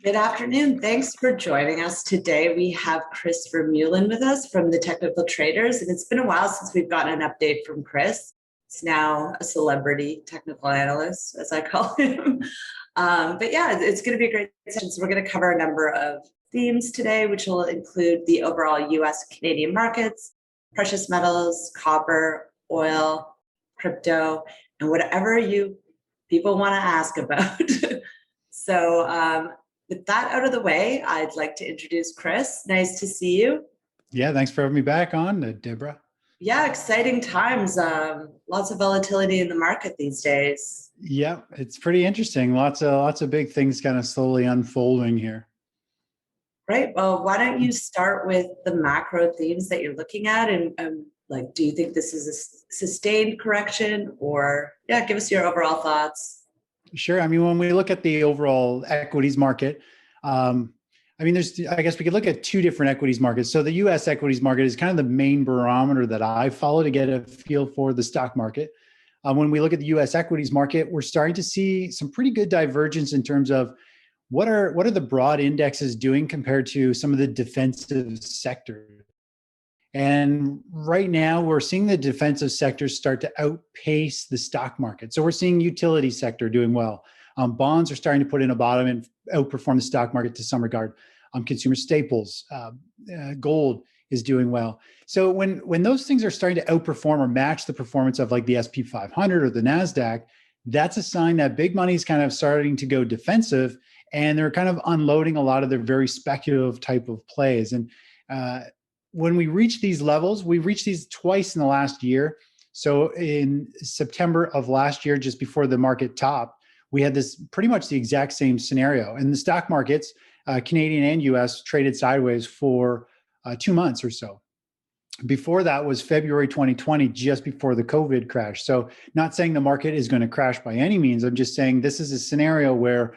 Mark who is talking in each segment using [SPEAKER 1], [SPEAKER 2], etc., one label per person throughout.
[SPEAKER 1] Good afternoon. Thanks for joining us today. We have Chris Vermeulen with us from the Technical Traders, and it's been a while since we've gotten an update from Chris. He's now a celebrity technical analyst, as I call him. But yeah, it's going to be a great session. So we're going to cover a number of themes today, which will include the overall US Canadian markets, precious metals, copper, oil, crypto, and whatever you people want to ask about. So with that out of the way, I'd like to introduce Chris. Nice to see you.
[SPEAKER 2] Yeah, thanks for having me back on, Deborah.
[SPEAKER 1] Yeah, exciting times. Lots of volatility in the market these days.
[SPEAKER 2] Yeah, it's pretty interesting. Lots of big things kind of slowly unfolding here.
[SPEAKER 1] Right. Well, why don't you start with the macro themes that you're looking at, and like, do you think this is a sustained correction, or give us your overall thoughts.
[SPEAKER 2] Sure. I mean, when we look at the overall equities market, I guess we could look at two different equities markets. So the U.S. equities market is kind of the main barometer that I follow to get a feel for the stock market. When we look at the U.S. equities market, we're starting to see some pretty good divergence in terms of what are the broad indexes doing compared to some of the defensive sectors. And right now, we're seeing the defensive sectors start to outpace the stock market. So we're seeing utility sector doing well. Bonds are starting to put in a bottom and outperform the stock market to some regard. Consumer staples, gold is doing well. So when those things are starting to outperform or match the performance of like the S&P 500 or the NASDAQ, that's a sign that big money is kind of starting to go defensive, and they're kind of unloading a lot of their very speculative type of plays. And when we reach these levels, we've reached these twice in the last year. So in September of last year, just before the market topped, we had this pretty much the exact same scenario. And the stock markets, Canadian and US, traded sideways for 2 months or so. Before that was February 2020, just before the COVID crash. So not saying the market is going to crash by any means. I'm just saying this is a scenario where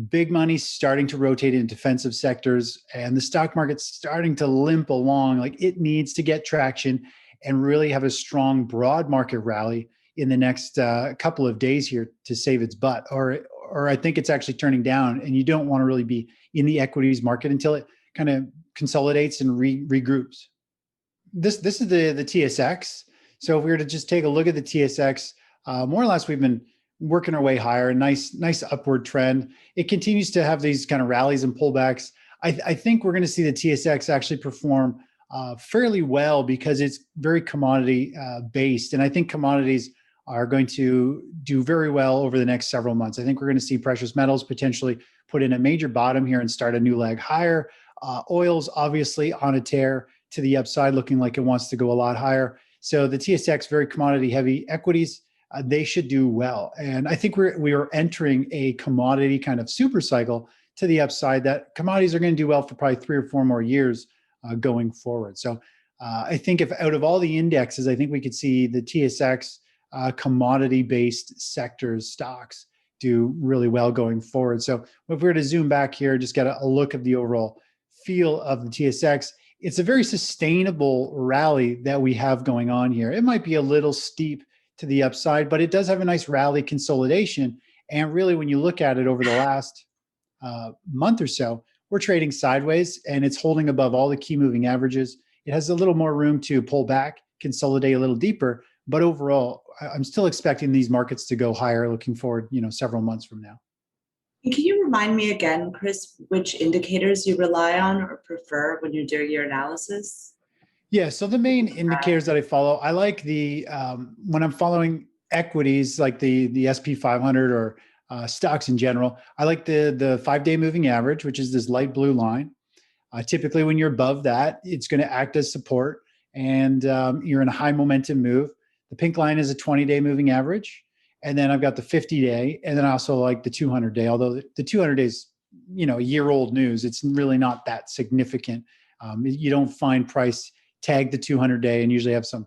[SPEAKER 2] big money's starting to rotate in defensive sectors, and the stock market's starting to limp along. Like, it needs to get traction and really have a strong broad market rally in the next couple of days here to save its butt, or I think it's actually turning down, and you don't want to really be in the equities market until it kind of consolidates and regroups. This is the TSX. So if we were to just take a look at the TSX, more or less we've been working our way higher, nice upward trend. It continues to have these kind of rallies and pullbacks. I think we're going to see the TSX actually perform fairly well because it's very commodity based. And I think commodities are going to do very well over the next several months. I think we're going to see precious metals potentially put in a major bottom here and start a new leg higher. Oil's obviously on a tear to the upside, looking like it wants to go a lot higher. So the TSX, very commodity heavy equities, they should do well. And I think we are entering a commodity kind of super cycle to the upside that commodities are going to do well for probably 3 or 4 more years going forward. So I think if out of all the indexes, I think we could see the TSX commodity-based sectors, stocks, do really well going forward. So if we were to zoom back here, just get a look of the overall feel of the TSX, it's a very sustainable rally that we have going on here. It might be a little steep to the upside, but it does have a nice rally consolidation. And really, when you look at it over the last month or so, we're trading sideways and it's holding above all the key moving averages. It has a little more room to pull back, consolidate a little deeper, but overall, I'm still expecting these markets to go higher looking forward, several months from now.
[SPEAKER 1] Can you remind me again, Chris, which indicators you rely on or prefer when you're doing your analysis?
[SPEAKER 2] Yeah, so the main indicators that I follow, I like the when I'm following equities like the S&P 500 or stocks in general, I like the 5-day moving average, which is this light blue line. Typically, when you're above that, it's going to act as support, and you're in a high momentum move. The pink line is a 20-day moving average, and then I've got the 50-day, and then I also like the 200-day. Although the 200 days, a year-old news, it's really not that significant. You don't find price tag the 200-day and usually have some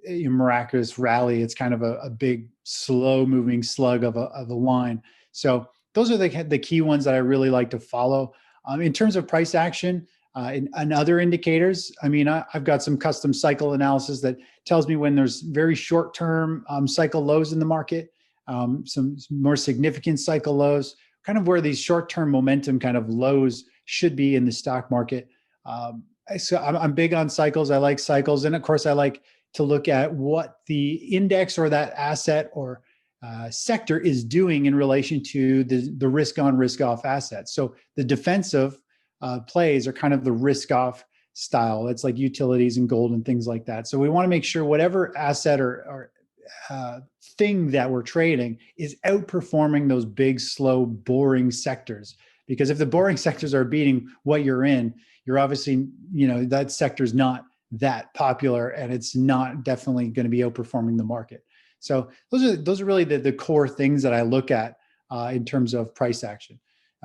[SPEAKER 2] miraculous rally. It's kind of a big, slow-moving slug of a line. So those are the key ones that I really like to follow. In terms of price action and other indicators, I've got some custom cycle analysis that tells me when there's very short-term cycle lows in the market, some more significant cycle lows, kind of where these short-term momentum kind of lows should be in the stock market. So I'm big on cycles. I like cycles. And of course, I like to look at what the index or that asset or sector is doing in relation to the risk on, risk off assets. So the defensive plays are kind of the risk off style. It's like utilities and gold and things like that. So we want to make sure whatever asset or thing that we're trading is outperforming those big, slow, boring sectors. Because if the boring sectors are beating what you're in, you're obviously, that sector is not that popular, and it's not definitely going to be outperforming the market. So those are really the core things that I look at in terms of price action.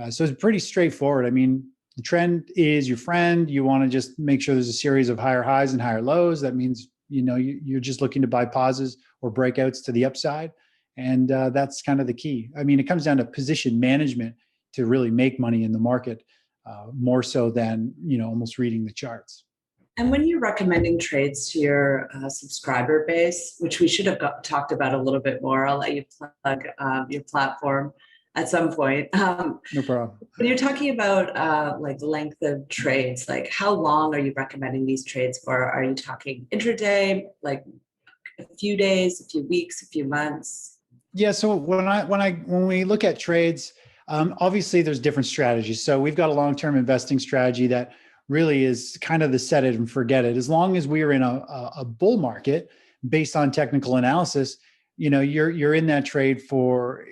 [SPEAKER 2] So it's pretty straightforward. I mean, the trend is your friend. You want to just make sure there's a series of higher highs and higher lows. That means you're just looking to buy pauses or breakouts to the upside, and that's kind of the key. I mean, it comes down to position management to really make money in the market, more so than almost reading the charts.
[SPEAKER 1] And when you're recommending trades to your subscriber base, which we should have talked about a little bit more, I'll let you plug your platform at some point.
[SPEAKER 2] No problem.
[SPEAKER 1] When you're talking about like length of trades, like how long are you recommending these trades for? Are you talking intraday, like a few days, a few weeks, a few months?
[SPEAKER 2] Yeah. So when we look at trades, obviously there's different strategies. So we've got a long-term investing strategy that really is kind of the set it and forget it. As long as we are in a bull market based on technical analysis, you're in that trade for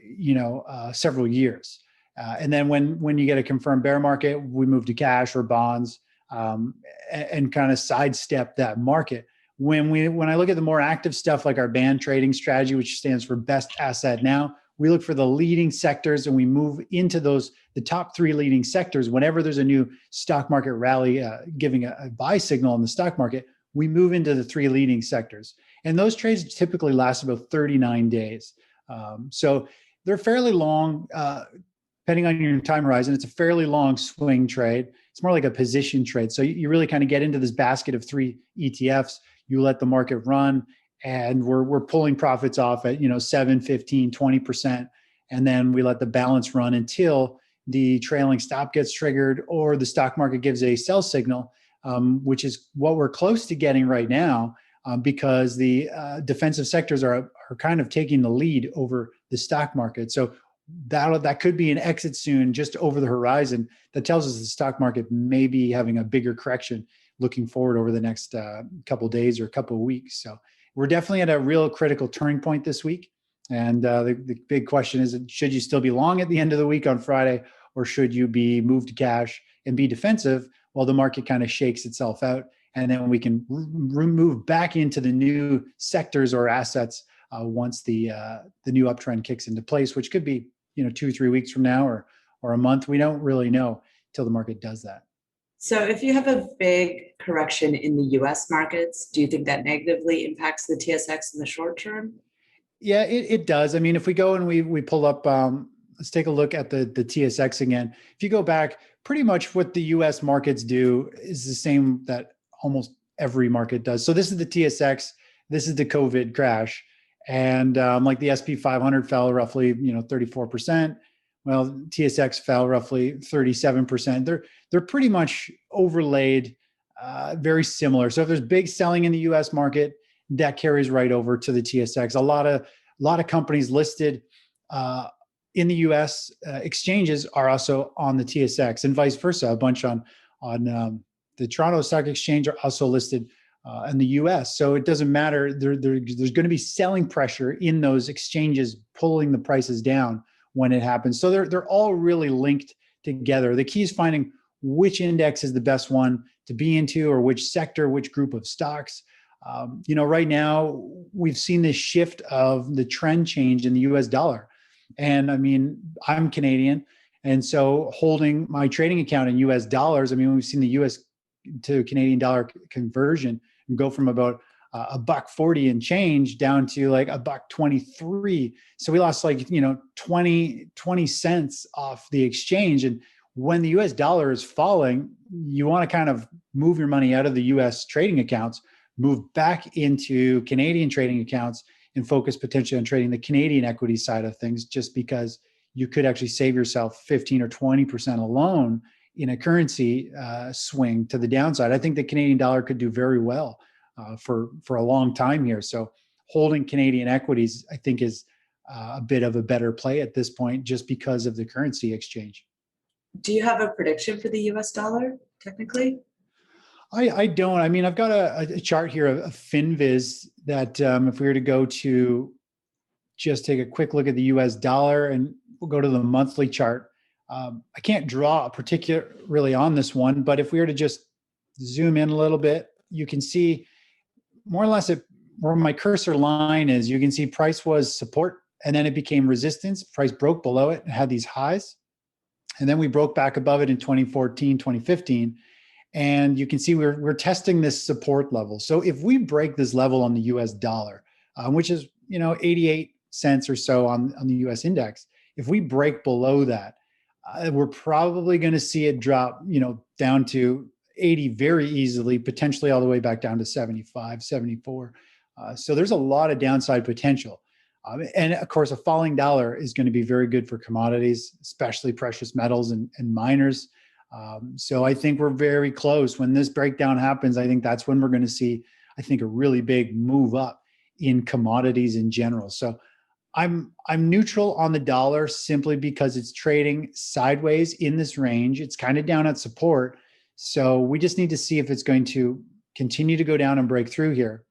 [SPEAKER 2] several years, and then when you get a confirmed bear market, we move to cash or bonds, and kind of sidestep that market. When I look at the more active stuff like our band trading strategy, which stands for best asset now, we look for the leading sectors and we move into the top 3 leading sectors. Whenever there's a new stock market rally giving a buy signal in the stock market, we move into the 3 leading sectors. And those trades typically last about 39 days. So they're fairly long, depending on your time horizon. It's a fairly long swing trade. It's more like a position trade. So you really kind of get into this basket of 3 ETFs. You let the market run, and we're pulling profits off at 7, 15, 20%. And then we let the balance run until the trailing stop gets triggered or the stock market gives a sell signal, which is what we're close to getting right now, because the defensive sectors are kind of taking the lead over the stock market. So that could be an exit soon, just over the horizon. That tells us the stock market may be having a bigger correction looking forward over the next couple of days or a couple of weeks. So we're definitely at a real critical turning point this week. And the big question is, should you still be long at the end of the week on Friday, or should you be moved to cash and be defensive while the market kind of shakes itself out? And then we can move back into the new sectors or assets once the new uptrend kicks into place, which could be 2-3 weeks from now or a month. We don't really know till the market does that.
[SPEAKER 1] So if you have a big correction in the US markets, do you think that negatively impacts the TSX in the short term?
[SPEAKER 2] Yeah, it does. I mean, if we go and we pull up, let's take a look at the TSX again. If you go back, pretty much what the US markets do is the same that almost every market does. So this is the TSX. This is the COVID crash. And like the SP 500 fell roughly, 34%. Well, TSX fell roughly 37%. They're pretty much overlaid, very similar. So if there's big selling in the U.S. market, that carries right over to the TSX. A lot of companies listed in the U.S. Exchanges are also on the TSX, and vice versa. A bunch on the Toronto Stock Exchange are also listed in the U.S. So it doesn't matter. There's going to be selling pressure in those exchanges, pulling the prices down when it happens. So they're all really linked together. The key is finding which index is the best one to be into, or which sector, which group of stocks. Right now we've seen this shift of the trend change in the US dollar. And I mean, I'm Canadian. And so holding my trading account in US dollars, I mean, we've seen the US to Canadian dollar conversion go from about $1.40 and change down to like $1.23. So we lost like 20 cents off the exchange. And when the US dollar is falling, you want to kind of move your money out of the US trading accounts, move back into Canadian trading accounts, and focus potentially on trading the Canadian equity side of things, just because you could actually save yourself 15 or 20% alone in a currency swing to the downside. I think the Canadian dollar could do very well for a long time here. So holding Canadian equities, I think, is a bit of a better play at this point, just because of the currency exchange.
[SPEAKER 1] Do you have a prediction for the US dollar, technically?
[SPEAKER 2] I don't. I mean, I've got a chart here of FinViz that if we were to go to just take a quick look at the US dollar, and we'll go to the monthly chart. I can't draw a particular really on this one, but if we were to just zoom in a little bit, you can see more or less where my cursor line is. You can see price was support, and then it became resistance. Price broke below it and had these highs. And then we broke back above it in 2014, 2015. And you can see we're testing this support level. So if we break this level on the US dollar, which is 88 cents or so on the US index, if we break below that, we're probably going to see it drop down to 80 very easily, potentially all the way back down to 75, 74. So there's a lot of downside potential. And of course, a falling dollar is going to be very good for commodities, especially precious metals and miners. So I think we're very close. When this breakdown happens, I think that's when we're going to see, I think, a really big move up in commodities in general. So I'm neutral on the dollar simply because it's trading sideways in this range. It's kind of down at support. So we just need to see if it's going to continue to go down and break through here,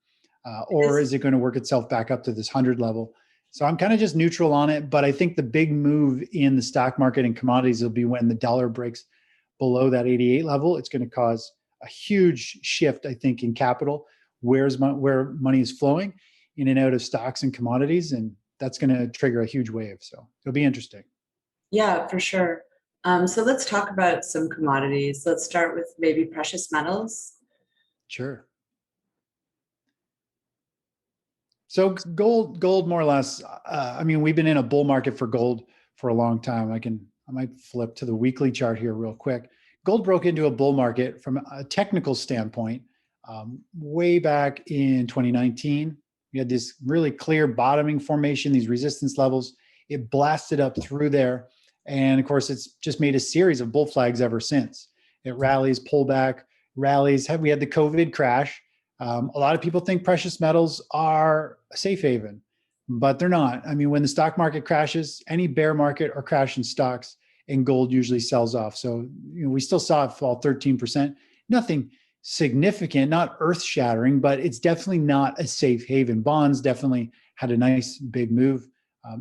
[SPEAKER 2] or is it going to work itself back up to this 100 level? So I'm kind of just neutral on it, but I think the big move in the stock market and commodities will be when the dollar breaks below that 88 level. It's going to cause a huge shift, I think, in capital, where money is flowing in and out of stocks and commodities, and that's going to trigger a huge wave. So it'll be interesting.
[SPEAKER 1] Yeah, for sure. So let's talk about some commodities. Let's start with maybe precious metals.
[SPEAKER 2] Sure. So gold more or less, I mean, we've been in a bull market for gold for a long time. I might flip to the weekly chart here real quick. Gold broke into a bull market from a technical standpoint way back in 2019. We had this really clear bottoming formation, these resistance levels. It blasted up through there. And of course, it's just made a series of bull flags ever since. It rallies, pullback, rallies. We had the COVID crash. A lot of people think precious metals are a safe haven, but they're not. I mean, when the stock market crashes, any bear market or crash in stocks, and gold usually sells off. So we still saw it fall 13%. Nothing significant, not earth-shattering, but it's definitely not a safe haven. Bonds definitely had a nice big move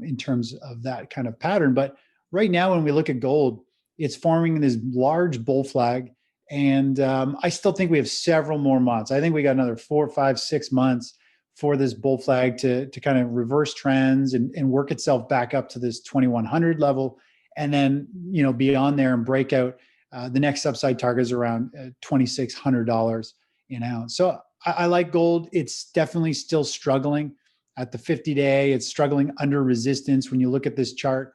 [SPEAKER 2] in terms of that kind of pattern. But right now, when we look at gold, it's forming this large bull flag. And I still think we have several more months. I think we got another 4, 5, 6 months for this bull flag to kind of reverse trends and work itself back up to this 2100 level. And then, beyond there and break out. The next upside target is around $2,600 an ounce. So I like gold. It's definitely still struggling at the 50-day. It's struggling under resistance. When you look at this chart,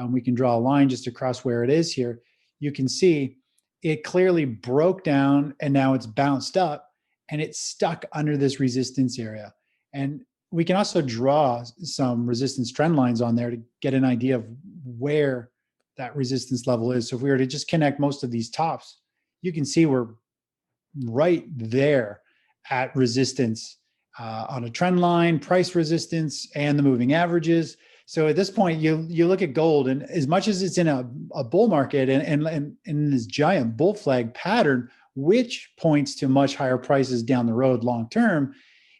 [SPEAKER 2] we can draw a line just across where it is here. You can see it clearly broke down and now it's bounced up and it's stuck under this resistance area. And we can also draw some resistance trend lines on there to get an idea of where that resistance level is. So if we were to just connect most of these tops, you can see we're right there at resistance on a trend line, price resistance, and the moving averages. So at this point, you look at gold, and as much as it's in a bull market and in this giant bull flag pattern, which points to much higher prices down the road long term,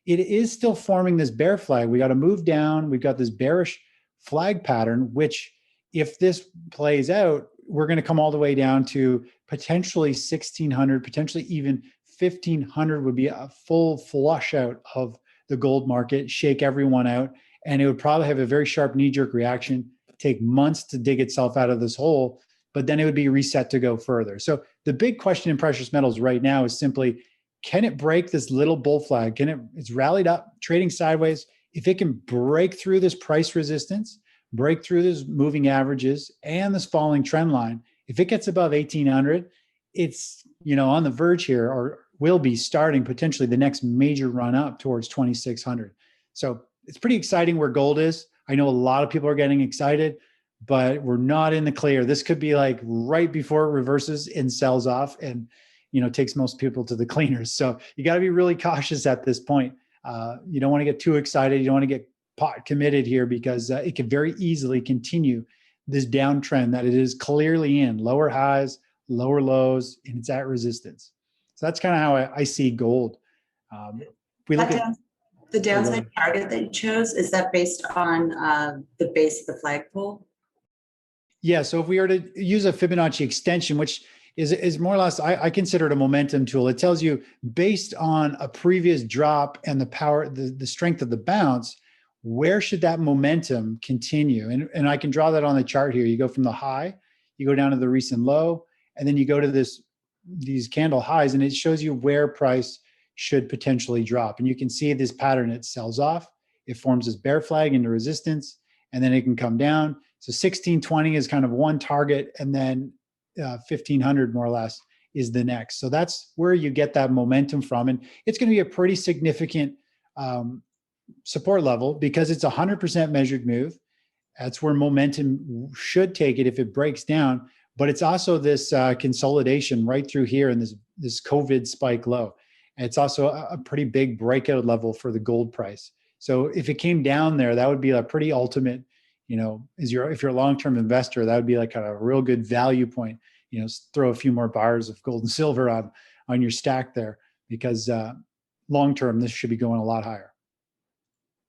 [SPEAKER 2] it is still forming this bear flag. We got to move down. We've got this bearish flag pattern, which if this plays out, we're going to come all the way down to potentially 1,600, potentially even 1,500 would be a full flush out of the gold market, shake everyone out. And it would probably have a very sharp knee-jerk reaction, take months to dig itself out of this hole, but then it would be reset to go further. So the big question in precious metals right now is simply, can it break this little bull flag? It's rallied up, trading sideways. If it can break through this price resistance, break through this moving averages and this falling trend line, if it gets above 1,800, it's on the verge here, or will be starting potentially the next major run up towards 2,600. So it's pretty exciting where gold is. I know a lot of people are getting excited, but we're not in the clear. This could be like right before it reverses and sells off and, takes most people to the cleaners. So you got to be really cautious at this point. You don't want to get too excited. You don't want to get pot committed here because it could very easily continue this downtrend that it is clearly in lower highs, lower lows, and it's at resistance. So that's kind of how I see gold. We look at
[SPEAKER 1] the downside target that you chose. Is that based on the base of the flagpole?
[SPEAKER 2] Yeah. So if we were to use a Fibonacci extension, which is more or less, I consider it a momentum tool. It tells you based on a previous drop and the power, the strength of the bounce, where should that momentum continue? And I can draw that on the chart here. You go from the high, you go down to the recent low, and then you go to these candle highs, and it shows you where price should potentially drop. And you can see this pattern, it sells off, it forms this bear flag into resistance, and then it can come down. So 1620 is kind of one target, and then 1500 more or less is the next. So that's where you get that momentum from. And it's going to be a pretty significant support level because it's 100% measured move. That's where momentum should take it if it breaks down. But it's also this consolidation right through here in this COVID spike low. And it's also a pretty big breakout level for the gold price. So if it came down there, that would be a pretty ultimate, if you're a long-term investor, that would be like a real good value point. Throw a few more bars of gold and silver on your stack there because long-term, this should be going a lot higher.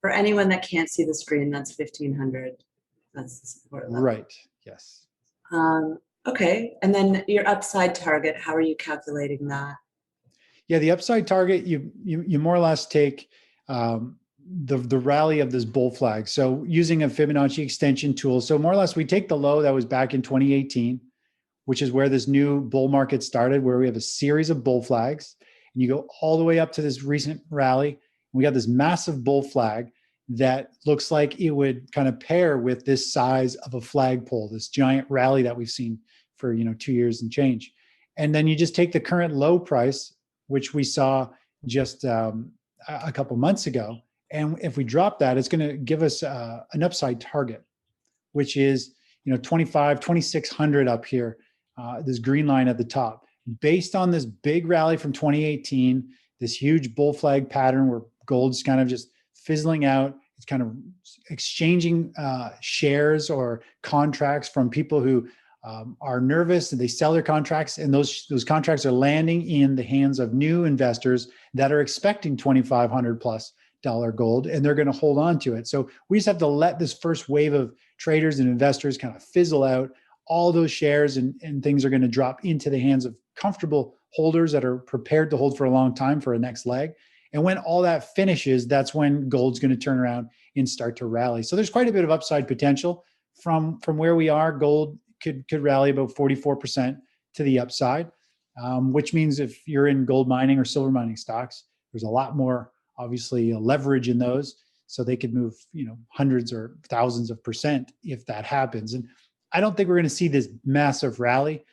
[SPEAKER 1] For anyone that can't see the screen, that's 1500. That's the support level.
[SPEAKER 2] Right. Yes.
[SPEAKER 1] Okay. And then your upside target, how are you calculating that?
[SPEAKER 2] Yeah, the upside target, you more or less take the rally of this bull flag. So using a Fibonacci extension tool. So more or less, we take the low that was back in 2018, which is where this new bull market started, where we have a series of bull flags, and you go all the way up to this recent rally. We got this massive bull flag that looks like it would kind of pair with this size of a flagpole, this giant rally that we've seen for 2 years and change. And then you just take the current low price, which we saw just a couple months ago. And if we drop that, it's going to give us an upside target, which is 2600 up here, this green line at the top. Based on this big rally from 2018, this huge bull flag pattern where gold's kind of just fizzling out, it's kind of exchanging shares or contracts from people who are nervous and they sell their contracts, and those contracts are landing in the hands of new investors that are expecting $2,500 plus gold, and they're going to hold on to it. So we just have to let this first wave of traders and investors kind of fizzle out. All those shares and things are going to drop into the hands of comfortable holders that are prepared to hold for a long time for a next leg. And when all that finishes, that's when gold's going to turn around and start to rally. So there's quite a bit of upside potential from where we are. Gold could rally about 44% to the upside, which means if you're in gold mining or silver mining stocks, there's a lot more, obviously, leverage in those. So they could move, hundreds or thousands of percent if that happens. And I don't think we're going to see this massive rally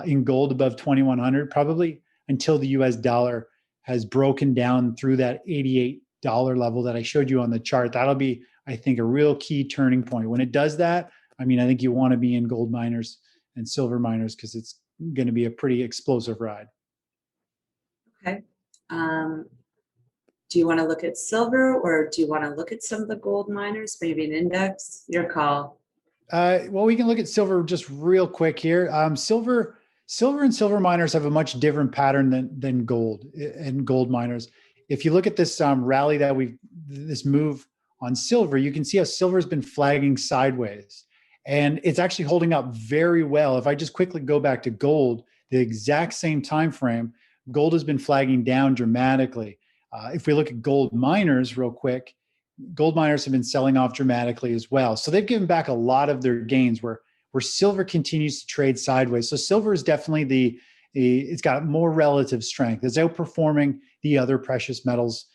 [SPEAKER 2] in gold above 2,100 probably until the US dollar has broken down through that $88 level that I showed you on the chart. That'll be, I think, a real key turning point. When it does that, I think you want to be in gold miners and silver miners because it's going to be a pretty explosive ride.
[SPEAKER 1] Okay. Do you want to look at silver or do you want to look at some of the gold miners, maybe an index? Your call.
[SPEAKER 2] Well, we can look at silver just real quick here. Silver and silver miners have a much different pattern than gold and gold miners. If you look at this rally that this move on silver, you can see how silver has been flagging sideways, and it's actually holding up very well. If I just quickly go back to gold, the exact same time frame, gold has been flagging down dramatically. If we look at gold miners real quick, gold miners have been selling off dramatically as well. So they've given back a lot of their gains where silver continues to trade sideways. So silver is definitely it's got more relative strength. It's outperforming the other precious metals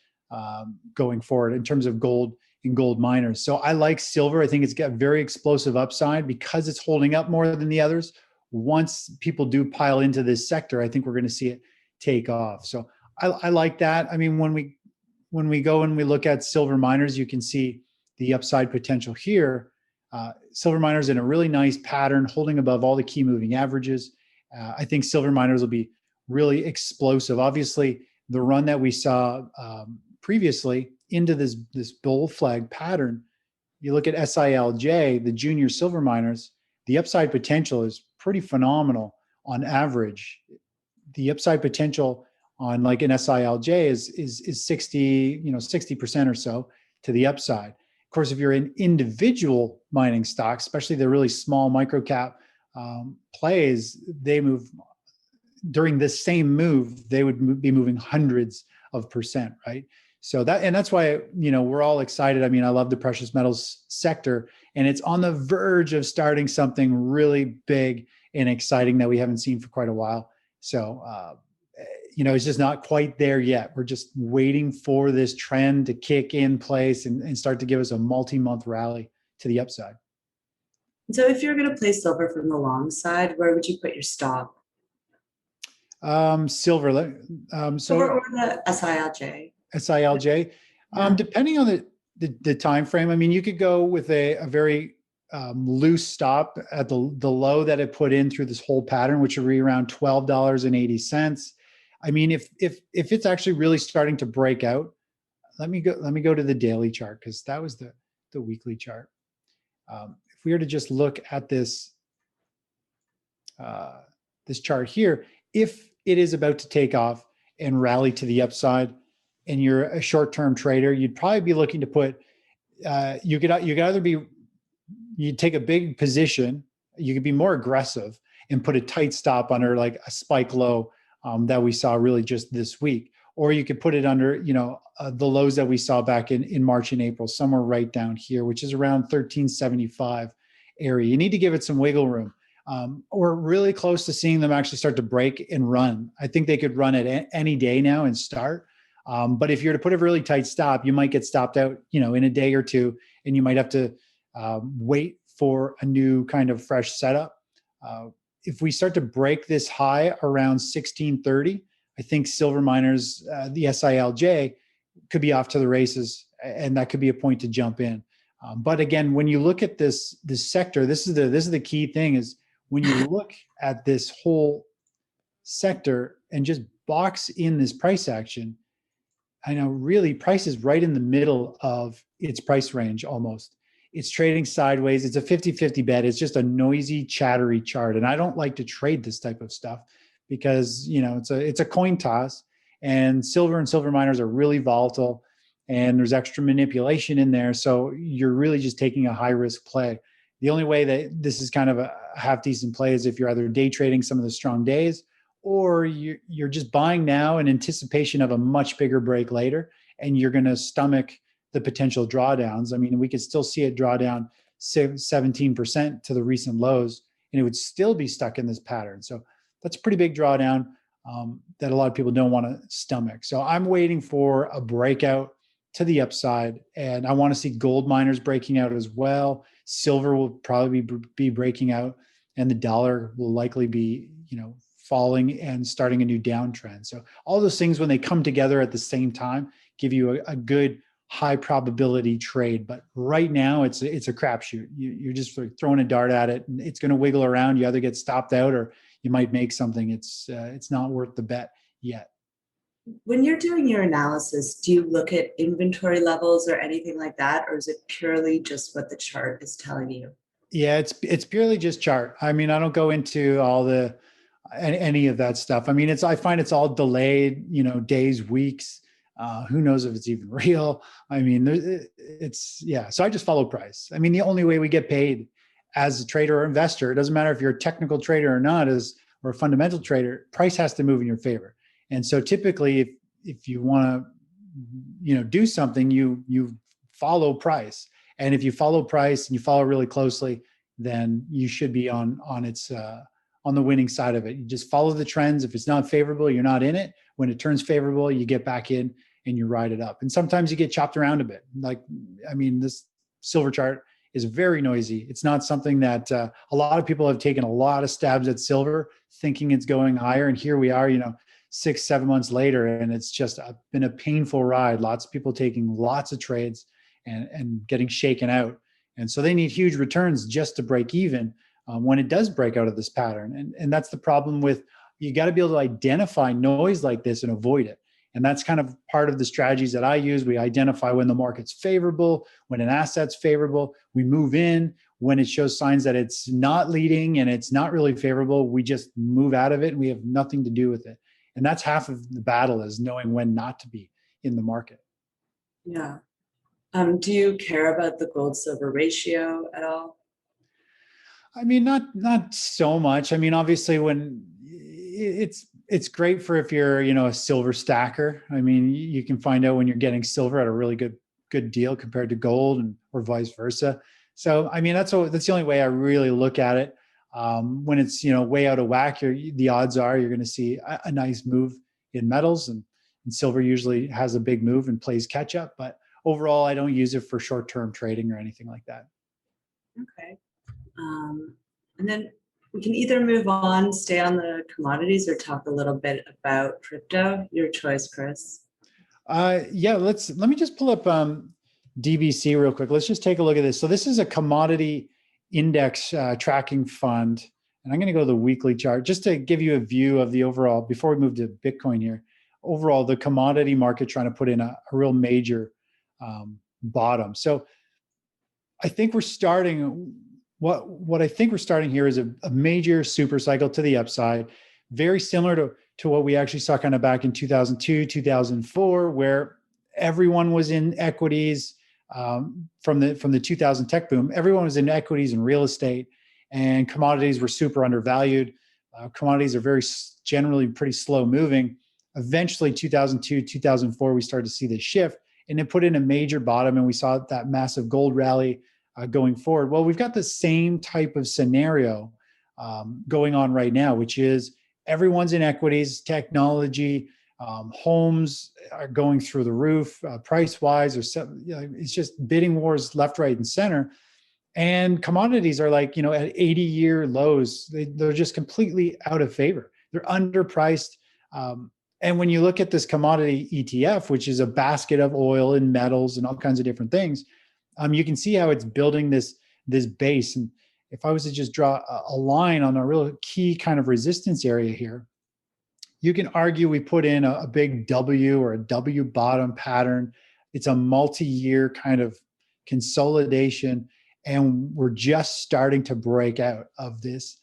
[SPEAKER 2] going forward in terms of gold and gold miners. So I like silver. I think it's got very explosive upside because it's holding up more than the others. Once people do pile into this sector, I think we're going to see it take off. So I like that. When we go and we look at silver miners, you can see the upside potential here. Silver miners in a really nice pattern, holding above all the key moving averages. I think silver miners will be really explosive. Obviously, the run that we saw previously into this bull flag pattern, you look at SILJ, the junior silver miners, the upside potential is pretty phenomenal on average. The upside potential on like an SILJ is 60, 60% or so to the upside. Of course, if you're in individual mining stocks, especially the really small micro cap plays, they move during this same move, they would be moving hundreds of percent, right? So that's why, we're all excited. I mean, I love the precious metals sector, and it's on the verge of starting something really big and exciting that we haven't seen for quite a while. So, it's just not quite there yet. We're just waiting for this trend to kick in place and start to give us a multi-month rally to the upside.
[SPEAKER 1] So if you're going to play silver from the long side, where would you put your stop?
[SPEAKER 2] Silver.
[SPEAKER 1] Silver or the SILJ?
[SPEAKER 2] SILJ. Depending on the time frame, I mean, you could go with a very loose stop at the low that it put in through this whole pattern, which would be around $12.80. I mean, if it's actually really starting to break out, let me go to the daily chart, because that was the weekly chart. If we were to just look at this chart here, if it is about to take off and rally to the upside, and you're a short-term trader, you'd probably be looking to put, you could either be, you'd take a big position, you could be more aggressive and put a tight stop under like a spike low that we saw really just this week, or you could put it under, the lows that we saw back in March and April, somewhere right down here, which is around 1375 area. You need to give it some wiggle room. We're really close to seeing them actually start to break and run. I think they could run it any day now and start. But if you're to put a really tight stop, you might get stopped out, in a day or two, and you might have to wait for a new kind of fresh setup. If we start to break this high around 1630, I think silver miners, the SILJ, could be off to the races, and that could be a point to jump in. But again, when you look at this sector, this is the key thing, is when you look at this whole sector and just box in this price action, I know really price is right in the middle of its price range almost. It's trading sideways. It's a 50-50 bet. It's just a noisy, chattery chart. And I don't like to trade this type of stuff because, it's a coin toss, and silver miners are really volatile, and there's extra manipulation in there. So you're really just taking a high risk play. The only way that this is kind of a half decent play is if you're either day trading some of the strong days, or you're just buying now in anticipation of a much bigger break later, and you're going to stomach the potential drawdowns. I mean, we could still see it draw down 17% to the recent lows, and it would still be stuck in this pattern. So that's a pretty big drawdown that a lot of people don't want to stomach. So I'm waiting for a breakout to the upside, and I want to see gold miners breaking out as well. Silver will probably be breaking out, and the dollar will likely be, falling and starting a new downtrend. So all those things, when they come together at the same time, give you a good high probability trade. But right now it's a crapshoot. You're just throwing a dart at it, and it's going to wiggle around. You either get stopped out or you might make something. It's not worth the bet yet.
[SPEAKER 1] When you're doing your analysis, do you look at inventory levels or anything like that, or is it purely just what the chart is telling you?
[SPEAKER 2] Yeah, it's purely just chart. I mean, I don't go into all any of that stuff. I mean, I find it's all delayed, days, weeks. Who knows if it's even real? I mean, so I just follow price. I mean, the only way we get paid as a trader or investor, it doesn't matter if you're a technical trader or not, or a fundamental trader, price has to move in your favor. And so typically if you want to, do something, you follow price. And if you follow price and you follow really closely, then you should be on the winning side of it. You just follow the trends. If it's not favorable, you're not in it. When it turns favorable, you get back in and you ride it up. And sometimes you get chopped around a bit. This silver chart is very noisy. It's not something that a lot of people have taken a lot of stabs at silver thinking it's going higher. And here we are, 6-7 months later, and it's just been a painful ride. Lots of people taking lots of trades and getting shaken out. And so they need huge returns just to break even when it does break out of this pattern. And that's the problem with, you got to be able to identify noise like this and avoid it. And that's kind of part of the strategies that I use. We identify when the market's favorable, when an asset's favorable, we move in. When it shows signs that it's not leading and it's not really favorable, we just move out of it and we have nothing to do with it. And that's half of the battle, is knowing when not to be in the market.
[SPEAKER 1] Yeah. Do you care about the gold silver ratio at all?
[SPEAKER 2] I mean, not so much. I mean, obviously, when it's great for if you're a silver stacker. I mean, you can find out when you're getting silver at a really good deal compared to gold, or vice versa. So, I mean, that's the only way I really look at it. When it's way out of whack, the odds are you're going to see a nice move in metals, and silver usually has a big move and plays catch up. But overall, I don't use it for short-term trading or anything like that.
[SPEAKER 1] Okay. And then we can either move on, stay on the commodities, or talk a little bit about crypto. Your choice, Chris.
[SPEAKER 2] Yeah, let me just pull up DBC real quick. Let's just take a look at this. So this is a commodity index tracking fund. And I'm going to go to the weekly chart just to give you a view of the overall, before we move to Bitcoin here, overall the commodity market trying to put in a real major bottom. So I think we're starting, what I think we're starting here is a major super cycle to the upside, very similar to what we actually saw kind of back in 2002, 2004, where everyone was in equities from the 2000 tech boom. Everyone was in equities and real estate, and commodities were super undervalued. Commodities are generally pretty slow moving. Eventually, 2002, 2004, we started to see this shift, and it put in a major bottom, and we saw that massive gold rally going forward. Well, we've got the same type of scenario going on right now, which is everyone's in equities, technology, homes are going through the roof, price-wise, it's just bidding wars left, right, and center. And commodities are like, at 80-year lows. They're just completely out of favor. They're underpriced. And when you look at this commodity ETF, which is a basket of oil and metals and all kinds of different things, you can see how it's building this base. And if I was to just draw a line on a real key kind of resistance area here, you can argue we put in a big W or a W bottom pattern. It's a multi-year kind of consolidation, and we're just starting to break out of this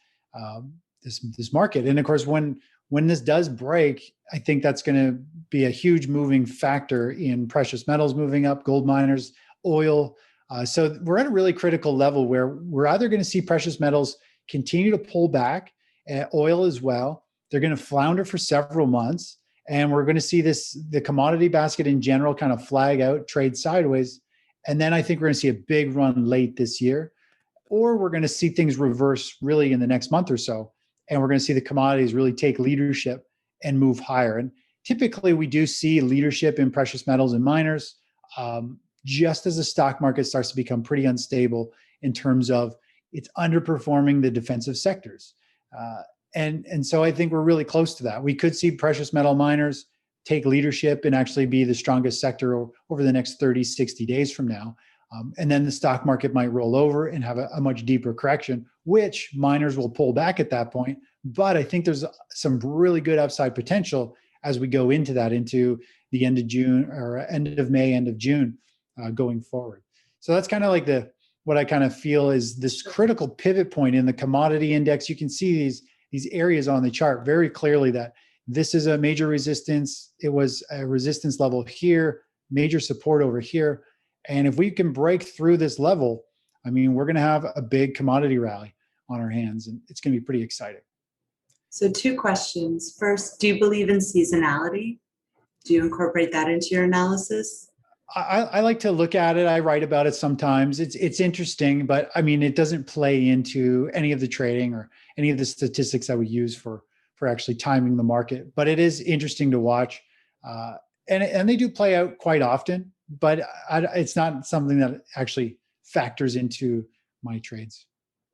[SPEAKER 2] market. And of course, when this does break, I think that's going to be a huge moving factor in precious metals moving up, gold miners, oil. So we're at a really critical level where we're either going to see precious metals continue to pull back, oil as well. They're going to flounder for several months, and we're going to see the commodity basket in general kind of flag out, trade sideways. And then I think we're going to see a big run late this year, or we're going to see things reverse really in the next month or so. And we're going to see the commodities really take leadership and move higher. And typically we do see leadership in precious metals and miners just as the stock market starts to become pretty unstable in terms of it's underperforming the defensive sectors. And so I think we're really close to that. We could see precious metal miners take leadership and actually be the strongest sector over the next 30, 60 days from now. And then the stock market might roll over and have a much deeper correction, which miners will pull back at that point. But I think there's some really good upside potential as we go into the end of June or end of May, end of June going forward. So that's kind of like what I kind of feel is this critical pivot point in the commodity index. You can see these areas on the chart very clearly that this is a major resistance. It was a resistance level here, major support over here. And if we can break through this level, I mean, we're going to have a big commodity rally on our hands, and it's going to be pretty exciting.
[SPEAKER 1] So 2 questions. First, do you believe in seasonality? Do you incorporate that into your analysis?
[SPEAKER 2] I like to look at it. I write about it sometimes. It's interesting, but I mean, it doesn't play into any of the trading or any of the statistics that we use for actually timing the market. But it is interesting to watch, and they do play out quite often. But it's not something that actually factors into my trades.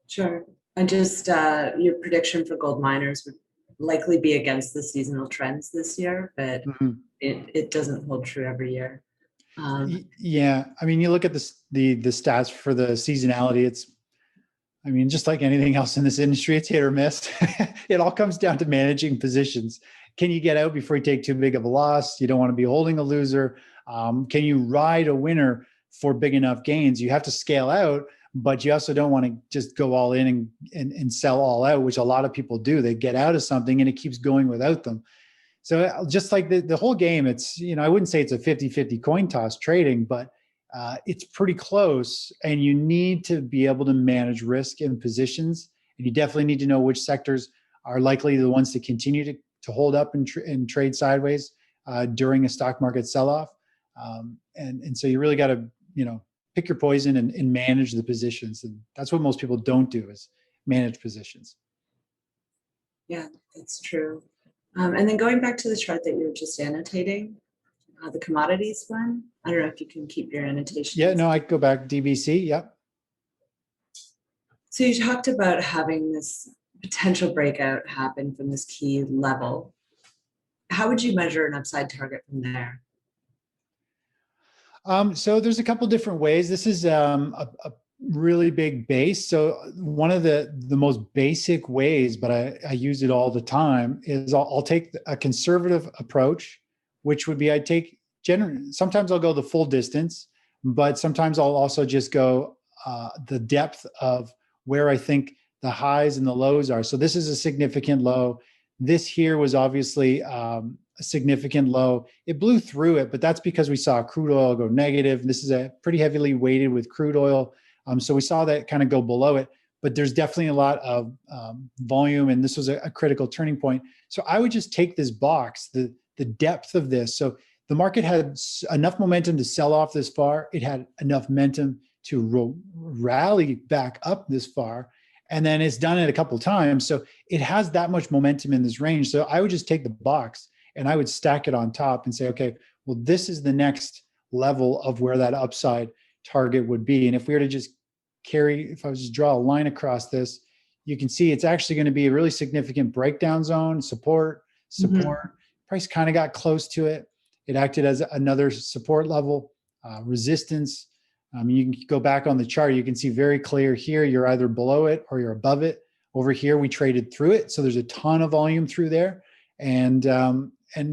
[SPEAKER 1] Sure. And just your prediction for gold miners would likely be against the seasonal trends this year, but it doesn't hold true every year.
[SPEAKER 2] Yeah, I mean, you look at the stats for the seasonality. I mean, just like anything else in this industry, it's hit or miss. It all comes down to managing positions. Can you get out before you take too big of a loss? You don't want to be holding a loser. Can you ride a winner for big enough gains? You have to scale out, but you also don't want to just go all in and sell all out, which a lot of people do. They get out of something and it keeps going without them. So just like the whole game, it's, I wouldn't say it's a 50-50 coin toss trading, but it's pretty close, and you need to be able to manage risk in positions. And you definitely need to know which sectors are likely the ones to continue to hold up and trade sideways during a stock market sell-off. And so you really got to, pick your poison and manage the positions. And that's what most people don't do, is manage positions.
[SPEAKER 1] Yeah, that's true. And then going back to the chart that you were just annotating, the commodities one, I don't know if you can keep your annotations.
[SPEAKER 2] Yeah, no, I go back DBC. Yep.
[SPEAKER 1] So you talked about having this potential breakout happen from this key level. How would you measure an upside target from there?
[SPEAKER 2] So there's a couple different ways. This is a really big base. So one of the most basic ways, but I use it all the time, is I'll take a conservative approach, which would be sometimes I'll go the full distance, but sometimes I'll also just go the depth of where I think the highs and the lows are. So this is a significant low. This here was obviously a significant low. It blew through it, but that's because we saw crude oil go negative. This is a pretty heavily weighted with crude oil. So we saw that kind of go below it, but there's definitely a lot of volume, and this was a critical turning point. So I would just take this box, the depth of this. So the market had enough momentum to sell off this far. It had enough momentum to rally back up this far. And then it's done it a couple of times. So it has that much momentum in this range. So I would just take the box and I would stack it on top and say, okay, well, this is the next level of where that upside target would be. And if we were to just if I was just draw a line across this, you can see it's actually going to be a really significant breakdown zone, support. Price kind of got close to it. It acted as another support level, resistance. You can go back on the chart. You can see very clear here, you're either below it or you're above it. Over here, we traded through it. So there's a ton of volume through there. And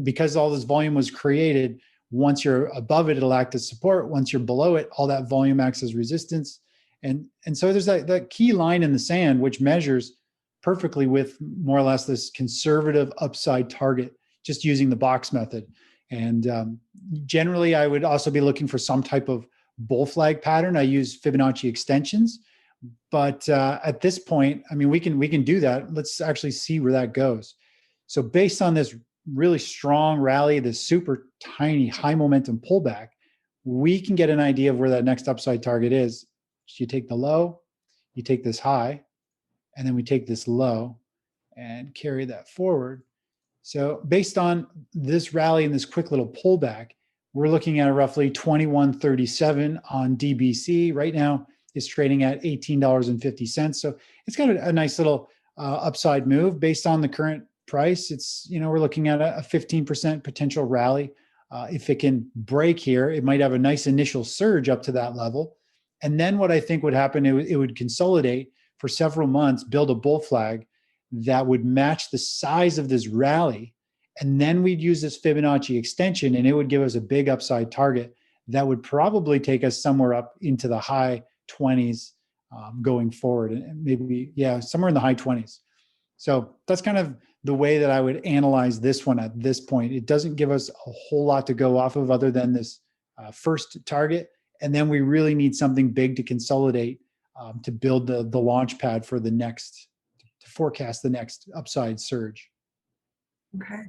[SPEAKER 2] because all this volume was created, once you're above it, it'll act as support. Once you're below it, all that volume acts as resistance. And so there's that key line in the sand, which measures perfectly with more or less this conservative upside target, just using the box method. And generally, I would also be looking for some type of bull flag pattern. I use Fibonacci extensions, but at this point, I mean, we can do that. Let's actually see where that goes. So based on this really strong rally, this super tiny high momentum pullback, we can get an idea of where that next upside target is. You take the low, you take this high, and then we take this low and carry that forward. So based on this rally and this quick little pullback, we're looking at roughly 21.37 on DBC. Right now, it's trading at $18.50. So it's got a nice little upside move based on the current price. It's, we're looking at a 15% potential rally. If it can break here, it might have a nice initial surge up to that level. And then what I think would happen, it would consolidate for several months, build a bull flag that would match the size of this rally. And then we'd use this Fibonacci extension, and it would give us a big upside target that would probably take us somewhere up into the high 20s going forward. And maybe, somewhere in the high 20s. So that's kind of the way that I would analyze this one at this point. It doesn't give us a whole lot to go off of other than this first target. And then we really need something big to consolidate to build the launch pad for the next, to forecast the next upside surge.
[SPEAKER 1] Okay.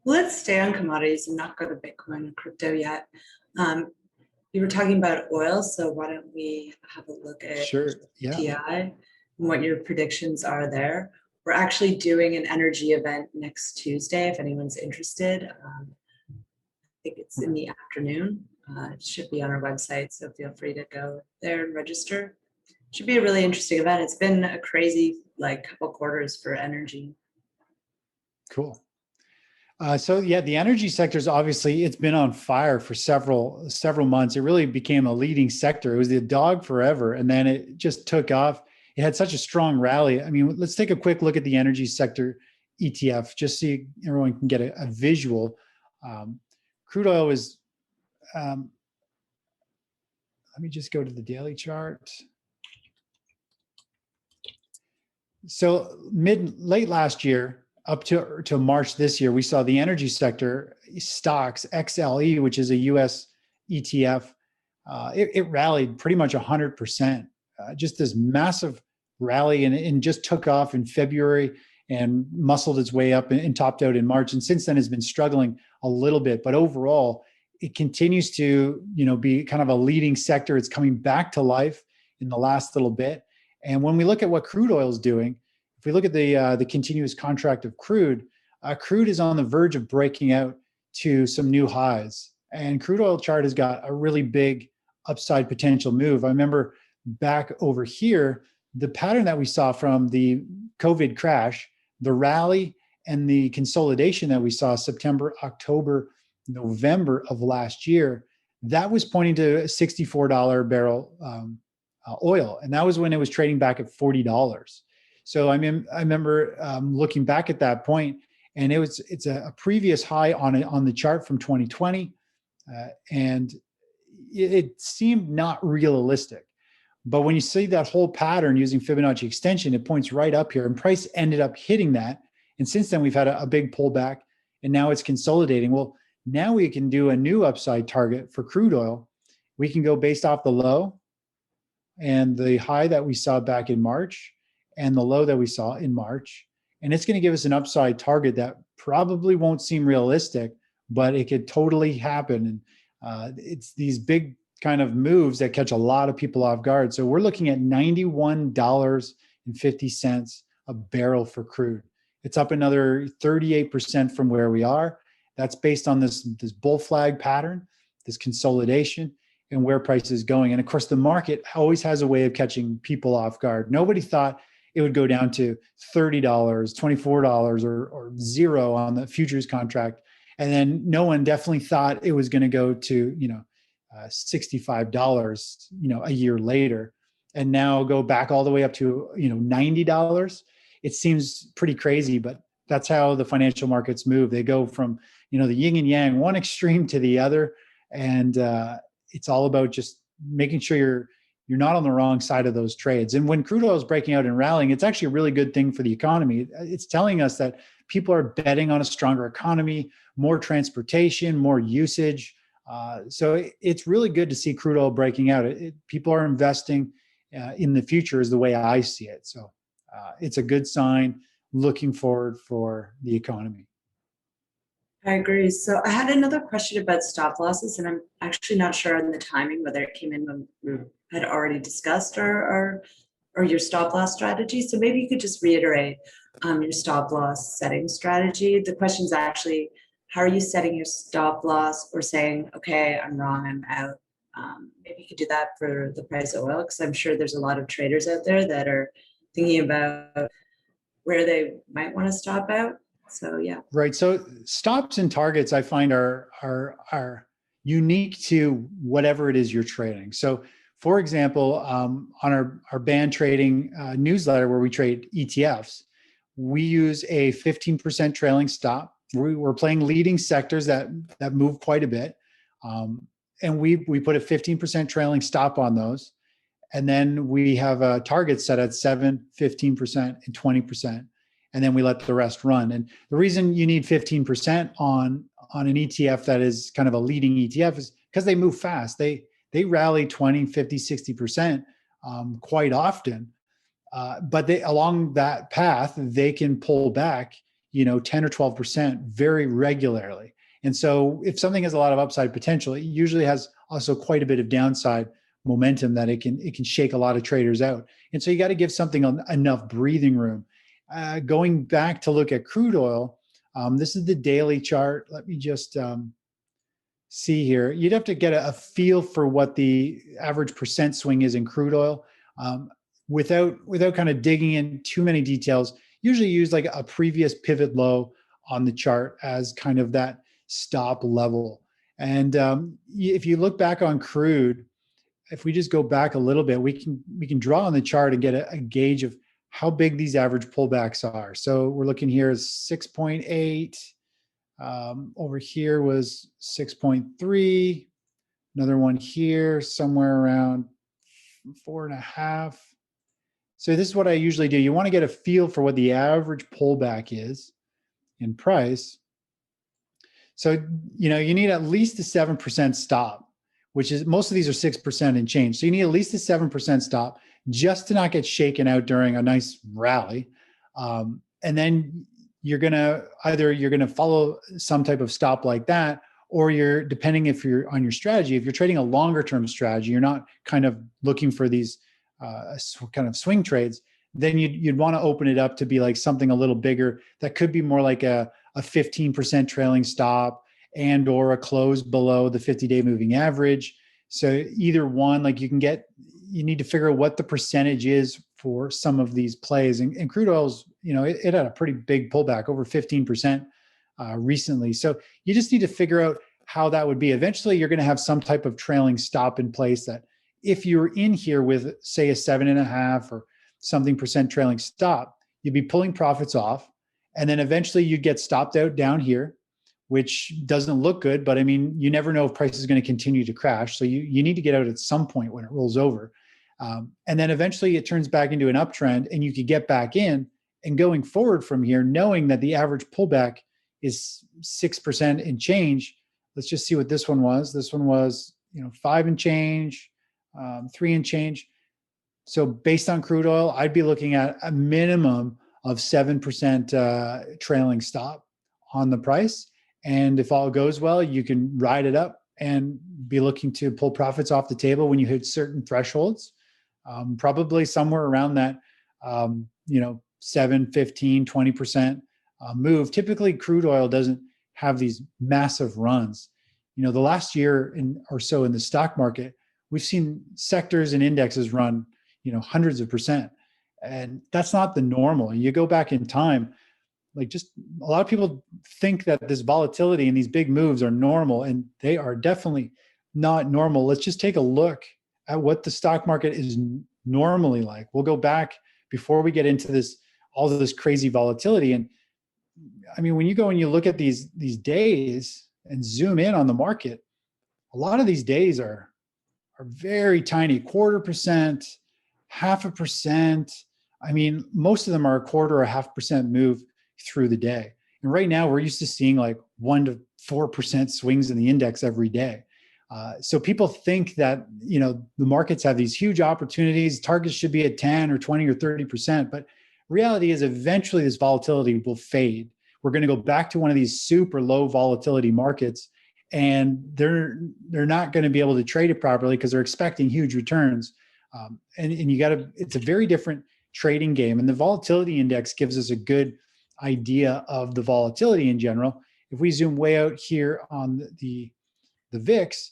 [SPEAKER 1] Well, let's stay on commodities and not go to Bitcoin and crypto yet. You were talking about oil, so why don't we have a look at TI and what your predictions are there. We're actually doing an energy event next Tuesday, if anyone's interested. I think it's in the afternoon. It should be on our website, so feel free to go there and register. It should be a really interesting event. It's been a crazy couple quarters for energy.
[SPEAKER 2] Cool. So yeah, the energy sector is obviously it's been on fire for several months. It really became a leading sector. It was the dog forever, and then it just took off. It had such a strong rally. I mean, let's take a quick look at the energy sector ETF, just so everyone can get a visual. Um, Crude oil was. Um, Let me just go to the daily chart. So late last year up to March this year, we saw the energy sector stocks XLE, which is a US ETF. It rallied pretty much 100%. Just this massive rally, and just took off in February and muscled its way up and topped out in March. And since then has been struggling a little bit, but overall it continues to be kind of a leading sector. It's coming back to life in the last little bit. And when we look at what crude oil is doing, if we look at the continuous contract of crude, crude is on the verge of breaking out to some new highs. And crude oil chart has got a really big upside potential move. I remember back over here, the pattern that we saw from the COVID crash, the rally and the consolidation that we saw September, October, November of last year, that was pointing to a $64 barrel oil. And that was when it was trading back at $40. So I remember looking back at that point, and it's a previous high on the chart from 2020, and it seemed not realistic. But when you see that whole pattern using Fibonacci extension, it points right up here, and price ended up hitting that. And since then, we've had a big pullback, and now it's consolidating. Well, now we can do a new upside target for crude oil. We can go based off the low and the high that we saw back in March and the low that we saw in March. And it's going to give us an upside target that probably won't seem realistic, but it could totally happen. And it's these big kind of moves that catch a lot of people off guard. So we're looking at $91.50 a barrel for crude. It's up another 38% from where we are. That's based on this bull flag pattern, this consolidation, and where price is going. And of course, the market always has a way of catching people off guard. Nobody thought it would go down to $30, $24, or zero on the futures contract. And then no one definitely thought it was going to go to, $65, a year later, and now go back all the way up to, $90. It seems pretty crazy, but that's how the financial markets move. They go from, the yin and yang, one extreme to the other. And it's all about just making sure you're not on the wrong side of those trades. And when crude oil is breaking out and rallying, it's actually a really good thing for the economy. It's telling us that people are betting on a stronger economy, more transportation, more usage. So it's really good to see crude oil breaking out. People are investing in the future is the way I see it. So it's a good sign looking forward for the economy.
[SPEAKER 1] I agree. So I had another question about stop losses, and I'm actually not sure on the timing, whether it came in when we had already discussed or your stop loss strategy. So maybe you could just reiterate your stop loss setting strategy. The question is actually, how are you setting your stop loss, or saying, okay, I'm wrong, I'm out? Maybe you could do that for the price of oil, because I'm sure there's a lot of traders out there that are thinking about where they might want to stop out. So yeah.
[SPEAKER 2] Right. So stops and targets I find are unique to whatever it is you're trading. So for example, on our band trading newsletter where we trade ETFs, we use a 15% trailing stop. We're playing leading sectors that move quite a bit. And we put a 15% trailing stop on those. And then we have a target set at 7, 15%, and 20%. And then we let the rest run. And the reason you need 15% on an ETF that is kind of a leading ETF is because they move fast. They rally 20, 50, 60% quite often. But along that path, they can pull back, 10 or 12% very regularly. And so if something has a lot of upside potential, it usually has also quite a bit of downside momentum that it can shake a lot of traders out. And so you got to give something enough breathing room. Going back to look at crude oil, this is the daily chart. Let me just see here. You'd have to get a feel for what the average percent swing is in crude oil without kind of digging in too many details. Usually use like a previous pivot low on the chart as kind of that stop level. And if you look back on crude, if we just go back a little bit, we can draw on the chart and get a gauge of how big these average pullbacks are. So we're looking here as 6.8. Over here was 6.3. Another one here, somewhere around 4.5. So this is what I usually do. You want to get a feel for what the average pullback is in price. So, you need at least a 7% stop, which is, most of these are 6% and change. So you need at least a 7% stop just to not get shaken out during a nice rally. And then you're going to follow some type of stop like that, or depending if you're on your strategy, if you're trading a longer term strategy, you're not kind of looking for these kind of swing trades, then you'd want to open it up to be like something a little bigger that could be more like a 15% trailing stop and or a close below the 50-day moving average. So either one, like you need to figure out what the percentage is for some of these plays. And crude oil's, it had a pretty big pullback, over 15% recently. So you just need to figure out how that would be. Eventually, you're going to have some type of trailing stop in place that if you're in here with, say, a 7.5 or something percent trailing stop, you'd be pulling profits off. And then eventually you get stopped out down here, which doesn't look good. But I mean, you never know if price is going to continue to crash. So you need to get out at some point when it rolls over. And then eventually it turns back into an uptrend and you could get back in. And going forward from here, knowing that the average pullback is 6% and change, let's just see what this one was. This one was, 5 and change, 3 and change. So based on crude oil, I'd be looking at a minimum of 7% trailing stop on the price. And if all goes well, you can ride it up and be looking to pull profits off the table when you hit certain thresholds, probably somewhere around that, 7, 15, 20% move. Typically, crude oil doesn't have these massive runs. The last year or so in the stock market, we've seen sectors and indexes run, hundreds of percent. And that's not the normal. And you go back in time, like just a lot of people think that this volatility and these big moves are normal, and they are definitely not normal. Let's just take a look at what the stock market is normally like. We'll go back before we get into all of this crazy volatility. And I mean, when you go and you look at these days and zoom in on the market, a lot of these days are very tiny, 0.25%, 0.5%. I mean, most of them are 0.25% or 0.5% move through the day. And right now we're used to seeing like 1 to 4% swings in the index every day. So people think that, the markets have these huge opportunities, targets should be at 10 or 20 or 30%. But reality is eventually this volatility will fade. We're going to go back to one of these super low volatility markets, and they're not going to be able to trade it properly because they're expecting huge returns. And it's a very different trading game. And the volatility index gives us a good idea of the volatility in general. If we zoom way out here on the VIX,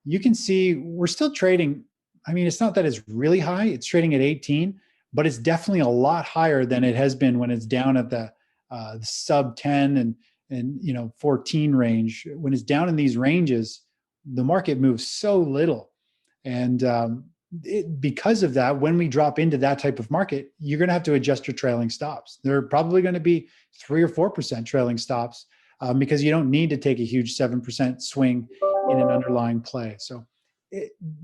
[SPEAKER 2] you can see we're still trading. I mean, it's not that it's really high. It's trading at 18, but it's definitely a lot higher than it has been when it's down at the sub 10 and 14 range. When it's down in these ranges, the market moves so little. And because of that, when we drop into that type of market, you're going to have to adjust your trailing stops. There are probably going to be 3 or 4% trailing stops because you don't need to take a huge 7% swing in an underlying play. So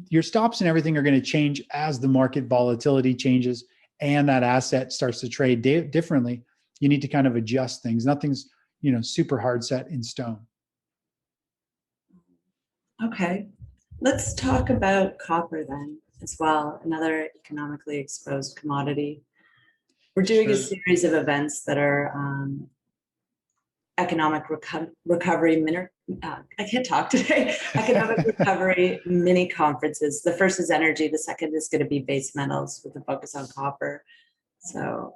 [SPEAKER 2] your stops and everything are going to change as the market volatility changes and that asset starts to trade differently. You need to kind of adjust things. Nothing's, super hard set in stone.
[SPEAKER 1] Okay. Let's talk about copper then as well, another economically exposed commodity. We're doing a series of events that are economic recovery I can't talk today. Economic recovery mini conferences. The first is energy. The second is going to be base metals with a focus on copper. So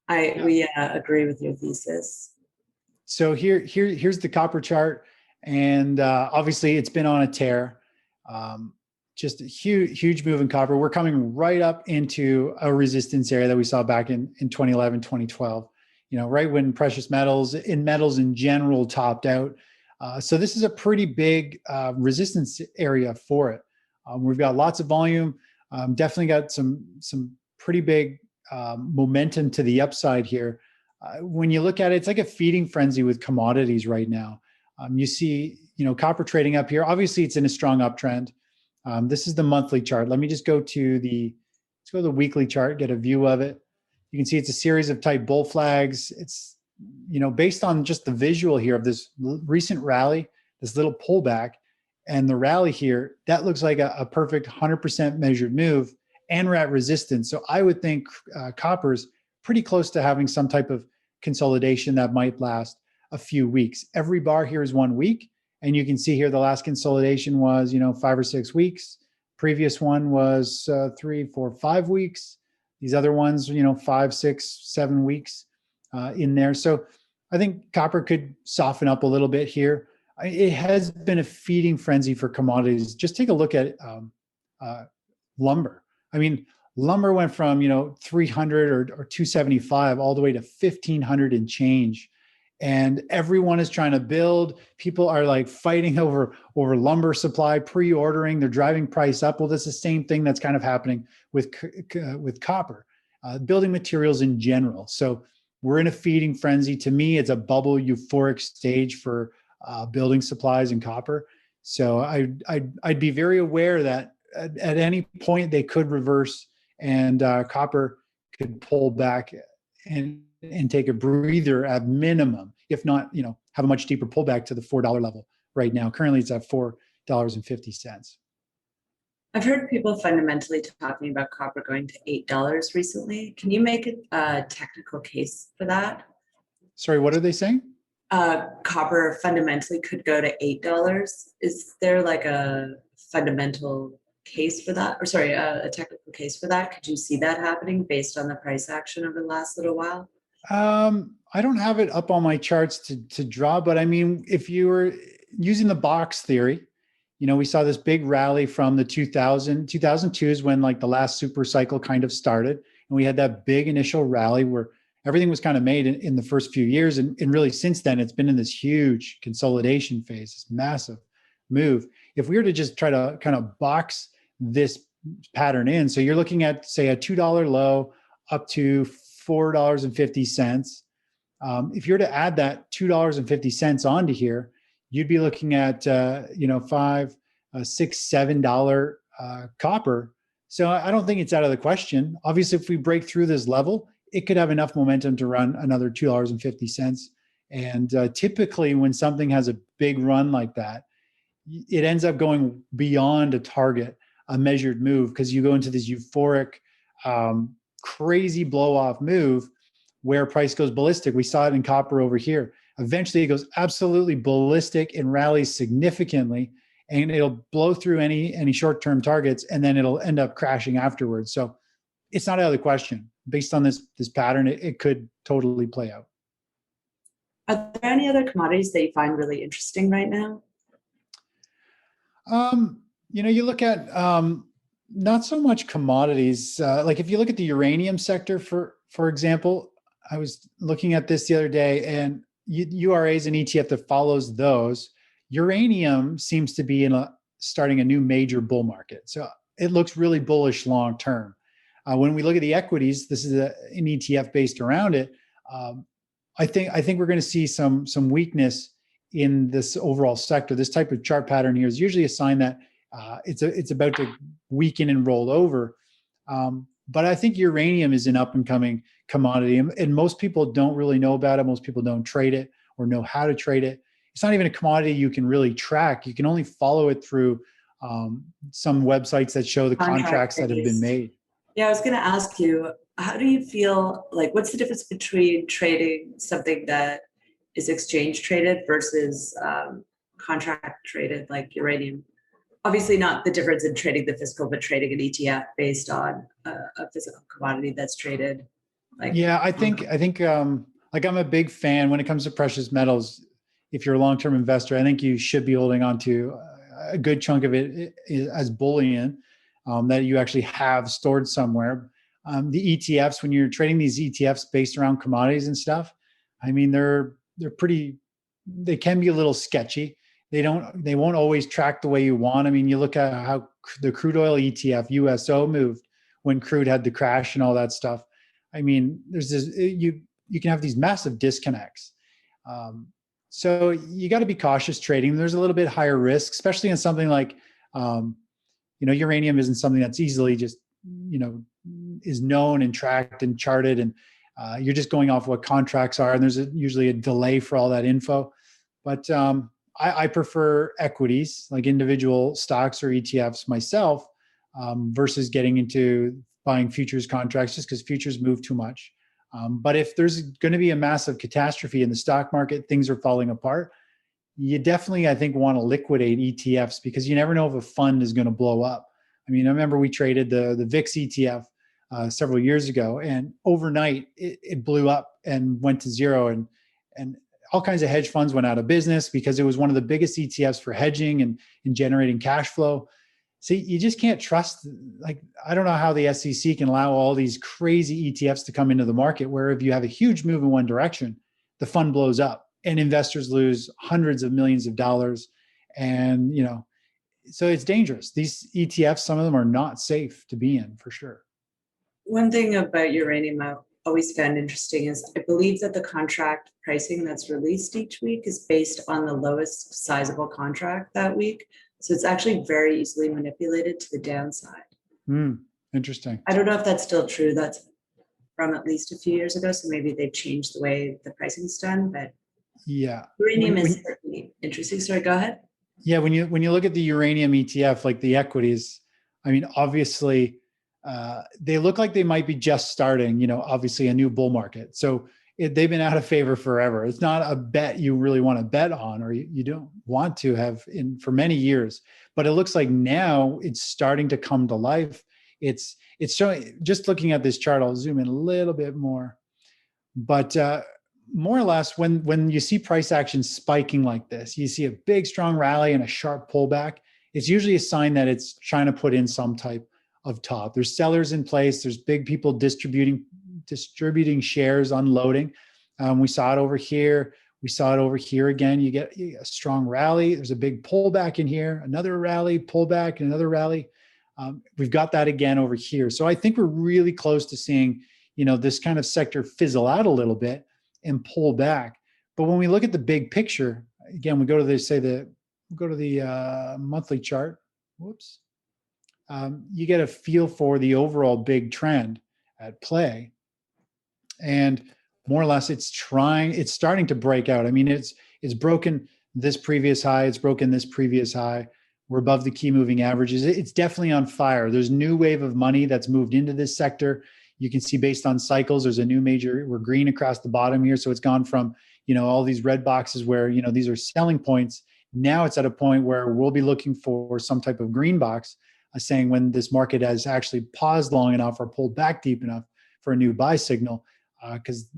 [SPEAKER 1] we agree with your thesis.
[SPEAKER 2] So here's the copper chart, and obviously it's been on a tear. Just a huge move in copper. We're coming right up into a resistance area that we saw back in 2011, 2012. right when precious metals in general topped out. So this is a pretty big resistance area for it. We've got lots of volume, definitely got some pretty big momentum to the upside here. When you look at it, it's like a feeding frenzy with commodities right now. You see, copper trading up here. Obviously, it's in a strong uptrend. This is the monthly chart. Let me just let's go to the weekly chart, get a view of it. You can see it's a series of tight bull flags. It's, based on just the visual here of this recent rally, this little pullback, and the rally here, that looks like a perfect 100% measured move, and we're at resistance. So I would think copper's pretty close to having some type of consolidation that might last a few weeks. Every bar here is 1 week. And you can see here the last consolidation was, 5 or 6 weeks. Previous one was 3, 4, 5 weeks. These other ones, 5, 6, 7 weeks in there. So I think copper could soften up a little bit here. It has been a feeding frenzy for commodities. Just take a look at lumber. I mean, lumber went from 300 or 275 all the way to 1,500 and change. And everyone is trying to build. People are like fighting over lumber supply, pre-ordering. They're driving price up. Well, that's the same thing that's kind of happening with copper, building materials in general. So we're in a feeding frenzy. To me, it's a bubble euphoric stage for building supplies in copper. So I'd be very aware that at any point they could reverse, and copper could pull back and take a breather at minimum, if not, have a much deeper pullback to the $4 level right now. Currently, it's at $4.50.
[SPEAKER 1] I've heard people fundamentally talking about copper going to $8 recently. Can you make a technical case for that?
[SPEAKER 2] Sorry, what are they saying?
[SPEAKER 1] Copper fundamentally could go to $8. Is there like a fundamental case for that? Or sorry, a technical case for that? Could you see that happening based on the price action over the last little while?
[SPEAKER 2] I don't have it up on my charts to draw, but I mean, if you were using the box theory, we saw this big rally from the 2002 is when like the last super cycle kind of started. And we had that big initial rally where everything was kind of made in the first few years. And really since then, it's been in this huge consolidation phase, this massive move. If we were to just try to kind of box this pattern in, so you're looking at, say, a $2 low up to $4.50. If you were to add that $2.50 onto here, you'd be looking at $5, $6, $7 copper. So I don't think it's out of the question. Obviously, if we break through this level, it could have enough momentum to run another $2.50. And typically, when something has a big run like that, it ends up going beyond a target, a measured move, because you go into this euphoric, crazy blow-off move where price goes ballistic. We saw it in copper over here. Eventually, it goes absolutely ballistic and rallies significantly, and it'll blow through any short-term targets, and then it'll end up crashing afterwards. So it's not out of the question. Based on this pattern, it could totally play out.
[SPEAKER 1] Are there any other commodities that you find really interesting right now?
[SPEAKER 2] You look at not so much commodities. Like if you look at the uranium sector, for example, I was looking at this the other day, and URA is an ETF that follows those. Uranium seems to be starting a new major bull market. So it looks really bullish long term. When we look at the equities, this is an ETF based around it. I think we're going to see some weakness in this overall sector. This type of chart pattern here is usually a sign that it's about to weaken and roll over. But I think uranium is an up and coming commodity, and most people don't really know about it. Most people don't trade it or know how to trade it. It's not even a commodity you can really track. You can only follow it through some websites that show the contracts that have been made.
[SPEAKER 1] Yeah, I was going to ask you, how do you feel like, what's the difference between trading something that is exchange traded versus contract traded like uranium? Obviously not the difference in trading the physical, but trading an ETF based on a physical commodity that's traded.
[SPEAKER 2] Yeah, I think like I'm a big fan when it comes to precious metals. If you're a long-term investor, I think you should be holding on to a good chunk of it as bullion that you actually have stored somewhere. The ETFs, when you're trading these ETFs based around commodities and stuff, I mean, they're pretty. They can be a little sketchy. They won't always track the way you want. I mean, you look at how the crude oil ETF USO moved when crude had the crash and all that stuff. I mean, there's this you can have these massive disconnects. So you got to be cautious trading. There's a little bit higher risk, especially in something like, uranium isn't something that's easily just, is known and tracked and charted. And you're just going off what contracts are. And there's usually a delay for all that info. But I prefer equities, like individual stocks or ETFs myself, versus getting into buying futures contracts just because futures move too much. But if there's going to be a massive catastrophe in the stock market, things are falling apart, you definitely, I think, want to liquidate ETFs because you never know if a fund is going to blow up. I mean, I remember we traded the VIX ETF several years ago, and overnight it blew up and went to zero, and all kinds of hedge funds went out of business because it was one of the biggest ETFs for hedging and generating cash flow. See, you just can't trust, like, I don't know how the SEC can allow all these crazy ETFs to come into the market where if you have a huge move in one direction, the fund blows up and investors lose hundreds of millions of dollars. And, so it's dangerous. These ETFs, some of them are not safe to be in for sure.
[SPEAKER 1] One thing about uranium I've always found interesting is I believe that the contract pricing that's released each week is based on the lowest sizable contract that week. So it's actually very easily manipulated to the downside.
[SPEAKER 2] Interesting.
[SPEAKER 1] I don't know if that's still true. That's from at least a few years ago. So maybe they've changed the way the pricing is done, but
[SPEAKER 2] yeah.
[SPEAKER 1] Uranium is certainly interesting. Sorry, go ahead.
[SPEAKER 2] Yeah, when you look at the uranium ETF, like the equities, I mean, obviously, they look like they might be just starting, obviously a new bull market. So they've been out of favor forever. It's not a bet you really want to bet on, or you don't want to have for many years. But it looks like now it's starting to come to life. It's showing. Just looking at this chart, I'll zoom in a little bit more. But more or less, when you see price action spiking like this, you see a big strong rally and a sharp pullback. It's usually a sign that it's trying to put in some type of top. There's sellers in place. There's big people distributing shares, unloading. We saw it over here. We saw it over here again. You get a strong rally. There's a big pullback in here, another rally, pullback, another rally. We've got that again over here. So I think we're really close to seeing, this kind of sector fizzle out a little bit and pull back. But when we look at the big picture, again, we go to the monthly chart. Whoops. You get a feel for the overall big trend at play. And more or less it's starting to break out. I mean, it's broken this previous high. It's broken this previous high. We're above the key moving averages. It's definitely on fire. There's a new wave of money that's moved into this sector. You can see based on cycles, there's a new major, we're green across the bottom here. So it's gone from, all these red boxes where, these are selling points. Now it's at a point where we'll be looking for some type of green box, saying when this market has actually paused long enough or pulled back deep enough for a new buy signal. Because,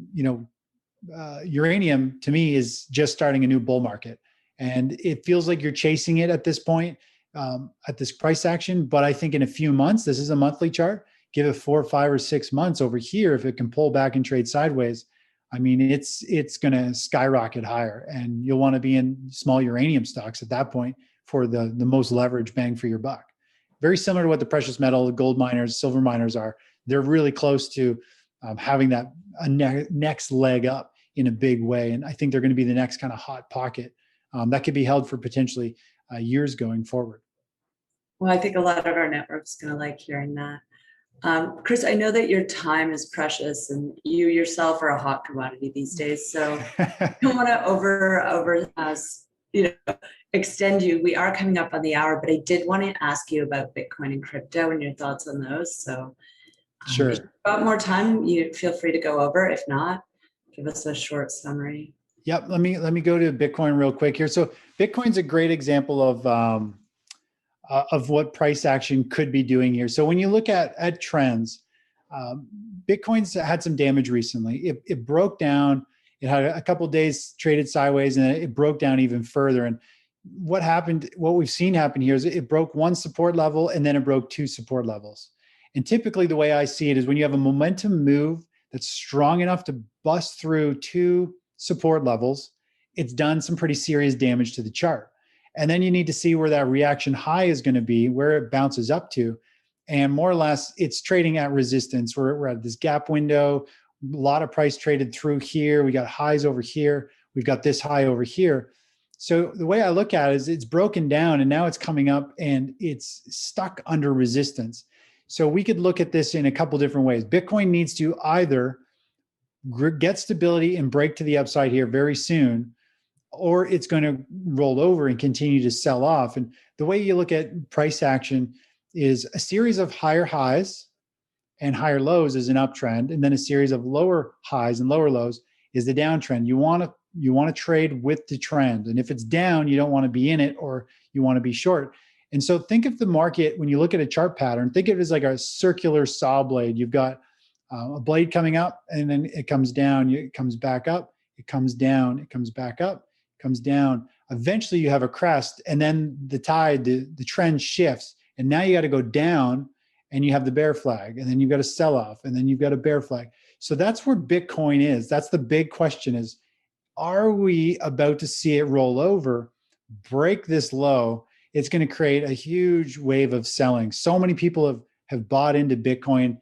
[SPEAKER 2] uranium to me is just starting a new bull market. And it feels like you're chasing it at this point, at this price action. But I think in a few months, this is a monthly chart, give it 4, 5, or 6 months over here. If it can pull back and trade sideways, I mean, it's going to skyrocket higher. And you'll want to be in small uranium stocks at that point for the most leverage bang for your buck. Very similar to what the precious metal, the gold miners, silver miners are. They're really close to having that next leg up in a big way. And I think they're going to be the next kind of hot pocket that could be held for potentially years going forward.
[SPEAKER 1] Well, I think a lot of our network's going to like hearing that. Chris, I know that your time is precious and you yourself are a hot commodity these days. So I don't want to extend you. We are coming up on the hour, but I did want to ask you about Bitcoin and crypto and your thoughts on those. So
[SPEAKER 2] sure.
[SPEAKER 1] If you've got more time, you feel free to go over. If not, give us a short summary.
[SPEAKER 2] Yep. Let me go to Bitcoin real quick here. So Bitcoin's a great example of what price action could be doing here. So when you look at trends, Bitcoin's had some damage recently. It broke down. It had a couple of days traded sideways, and it broke down even further. And what happened? What we've seen happen here is it broke one support level, and then it broke two support levels. And typically, the way I see it is when you have a momentum move that's strong enough to bust through two support levels, it's done some pretty serious damage to the chart. And then you need to see where that reaction high is going to be, where it bounces up to. And more or less, it's trading at resistance. We're at this gap window, a lot of price traded through here. We got highs over here. We've got this high over here. So the way I look at it is it's broken down and now it's coming up and it's stuck under resistance. So we could look at this in a couple different ways. Bitcoin needs to either get stability and break to the upside here very soon, or it's going to roll over and continue to sell off. And the way you look at price action is a series of higher highs and higher lows is an uptrend, and then a series of lower highs and lower lows is the downtrend. You want to trade with the trend, and if it's down, you don't want to be in it, or you want to be short. And so think of the market when you look at a chart pattern. Think of it as like a circular saw blade. You've got a blade coming up, and then it comes down. It comes back up. It comes down. It comes back up. It comes down. Eventually, you have a crest, and then the tide, the trend shifts, and now you got to go down. And you have the bear flag, and then you've got a sell-off, and then you've got a bear flag. So that's where Bitcoin is. That's the big question is, are we about to see it roll over, break this low? It's going to create a huge wave of selling. So many people have bought into Bitcoin.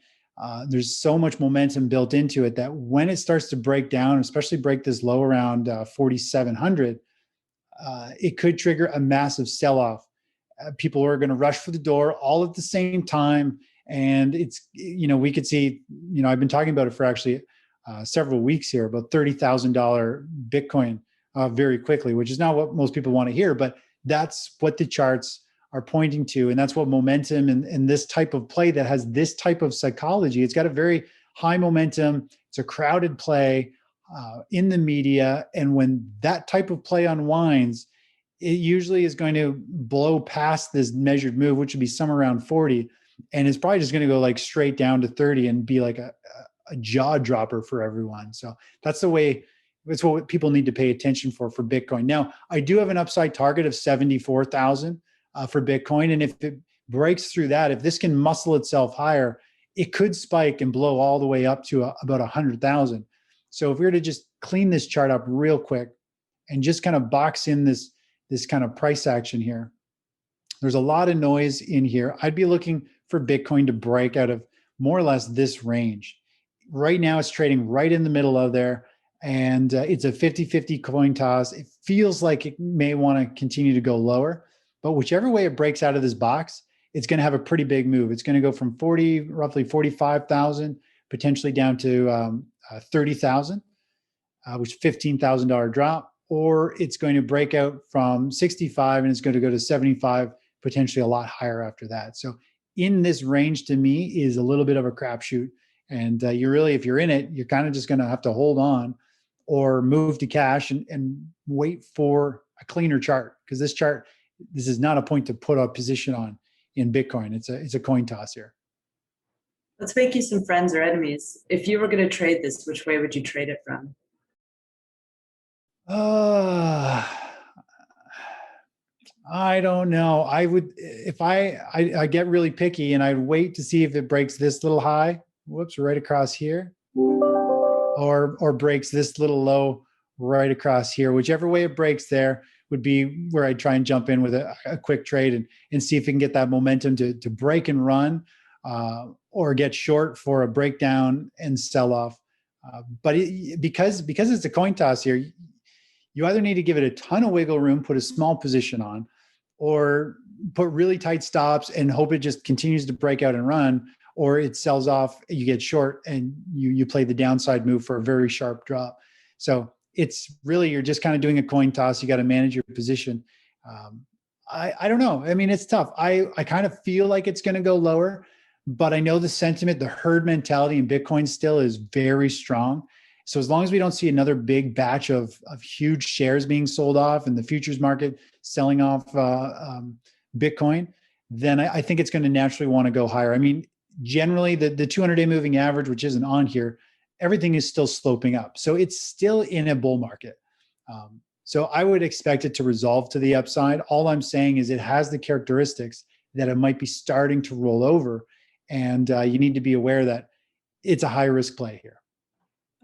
[SPEAKER 2] There's so much momentum built into it that when it starts to break down, especially break this low around 4,700, it could trigger a massive sell-off. People are going to rush for the door all at the same time. And it's, we could see, I've been talking about it for actually several weeks here, about $30,000 Bitcoin very quickly, which is not what most people want to hear, but that's what the charts are pointing to. And that's what momentum and this type of play that has this type of psychology, it's got a very high momentum. It's a crowded play in the media. And when that type of play unwinds, it usually is going to blow past this measured move, which would be somewhere around 40. And it's probably just going to go like straight down to 30 and be like a jaw dropper for everyone. So that's the way, that's what people need to pay attention for Bitcoin. Now, I do have an upside target of 74,000 for Bitcoin. And if it breaks through that, if this can muscle itself higher, it could spike and blow all the way up to about 100,000. So if we were to just clean this chart up real quick and just kind of box in this kind of price action here. There's a lot of noise in here. I'd be looking for Bitcoin to break out of more or less this range. Right now it's trading right in the middle of there, and it's a 50-50 coin toss. It feels like it may want to continue to go lower, but whichever way it breaks out of this box, it's going to have a pretty big move. It's going to go from roughly 45,000, potentially down to 30,000, which is $15,000 drop. Or it's going to break out from 65 and it's going to go to 75, potentially a lot higher after that. So in this range to me is a little bit of a crapshoot. And you really, if you're in it, you're kind of just going to have to hold on or move to cash and wait for a cleaner chart. Because this is not a point to put a position on in Bitcoin. It's a coin toss here.
[SPEAKER 1] Let's make you some friends or enemies. If you were going to trade this, which way would you trade it from?
[SPEAKER 2] I don't know. I would, if I get really picky and I'd wait to see if it breaks this little high, right across here, or breaks this little low right across here. Whichever way it breaks there would be where I'd try and jump in with a quick trade and see if it can get that momentum to break and run, or get short for a breakdown and sell off. But because it's a coin toss here, you either need to give it a ton of wiggle room, put a small position on, or put really tight stops and hope it just continues to break out and run, or it sells off, you get short, and you play the downside move for a very sharp drop. So it's really, you're just kind of doing a coin toss. You got to manage your position. I don't know. I mean, it's tough. I kind of feel like it's going to go lower, but I know the sentiment, the herd mentality in Bitcoin still is very strong. So as long as we don't see another big batch of huge shares being sold off and the futures market selling off Bitcoin, then I think it's going to naturally want to go higher. I mean, generally the 200-day moving average, which isn't on here, everything is still sloping up. So it's still in a bull market. So I would expect it to resolve to the upside. All I'm saying is it has the characteristics that it might be starting to roll over. And you need to be aware that it's a high risk play here.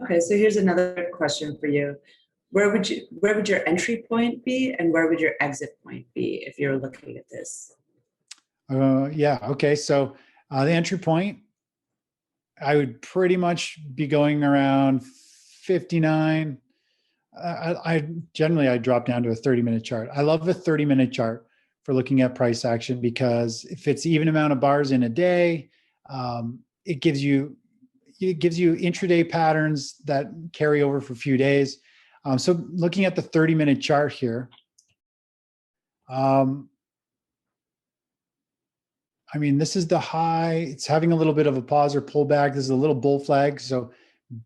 [SPEAKER 1] Okay, so here's another question for you. Where would your entry point be and where would your exit point be if you're looking at this?
[SPEAKER 2] Yeah. Okay. So the entry point, I would pretty much be going around 59. I generally I drop down to a 30-minute chart. I love a 30-minute chart for looking at price action because if it's even amount of bars in a day, it gives you intraday patterns that carry over for a few days. So looking at the 30-minute chart here, I mean, this is the high. It's having a little bit of a pause or pullback. This is a little bull flag. So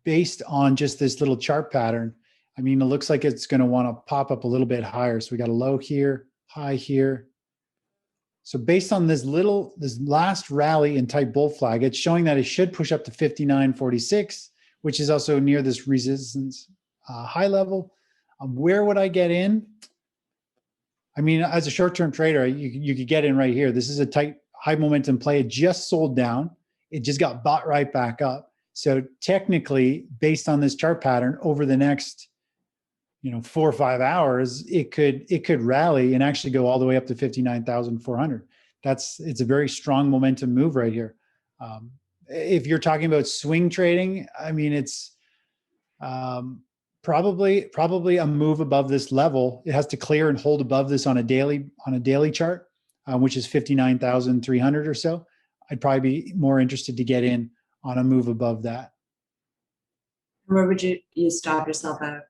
[SPEAKER 2] based on just this little chart pattern, I mean, it looks like it's going to want to pop up a little bit higher. So we got a low here, high here. So based on this last rally in type bull flag, it's showing that it should push up to 59.46, which is also near this resistance high level. Where would I get in? I mean, as a short-term trader, you could get in right here. This is a tight, high momentum play. It just sold down. It just got bought right back up. So technically, based on this chart pattern, over the next 4 or 5 hours, it could rally and actually go all the way up to 59,400. It's a very strong momentum move right here. If you're talking about swing trading, I mean, it's probably a move above this level. It has to clear and hold above this on a daily chart, which is 59,300 or so. I'd probably be more interested to get in on a move above that.
[SPEAKER 1] Where would you stop yourself at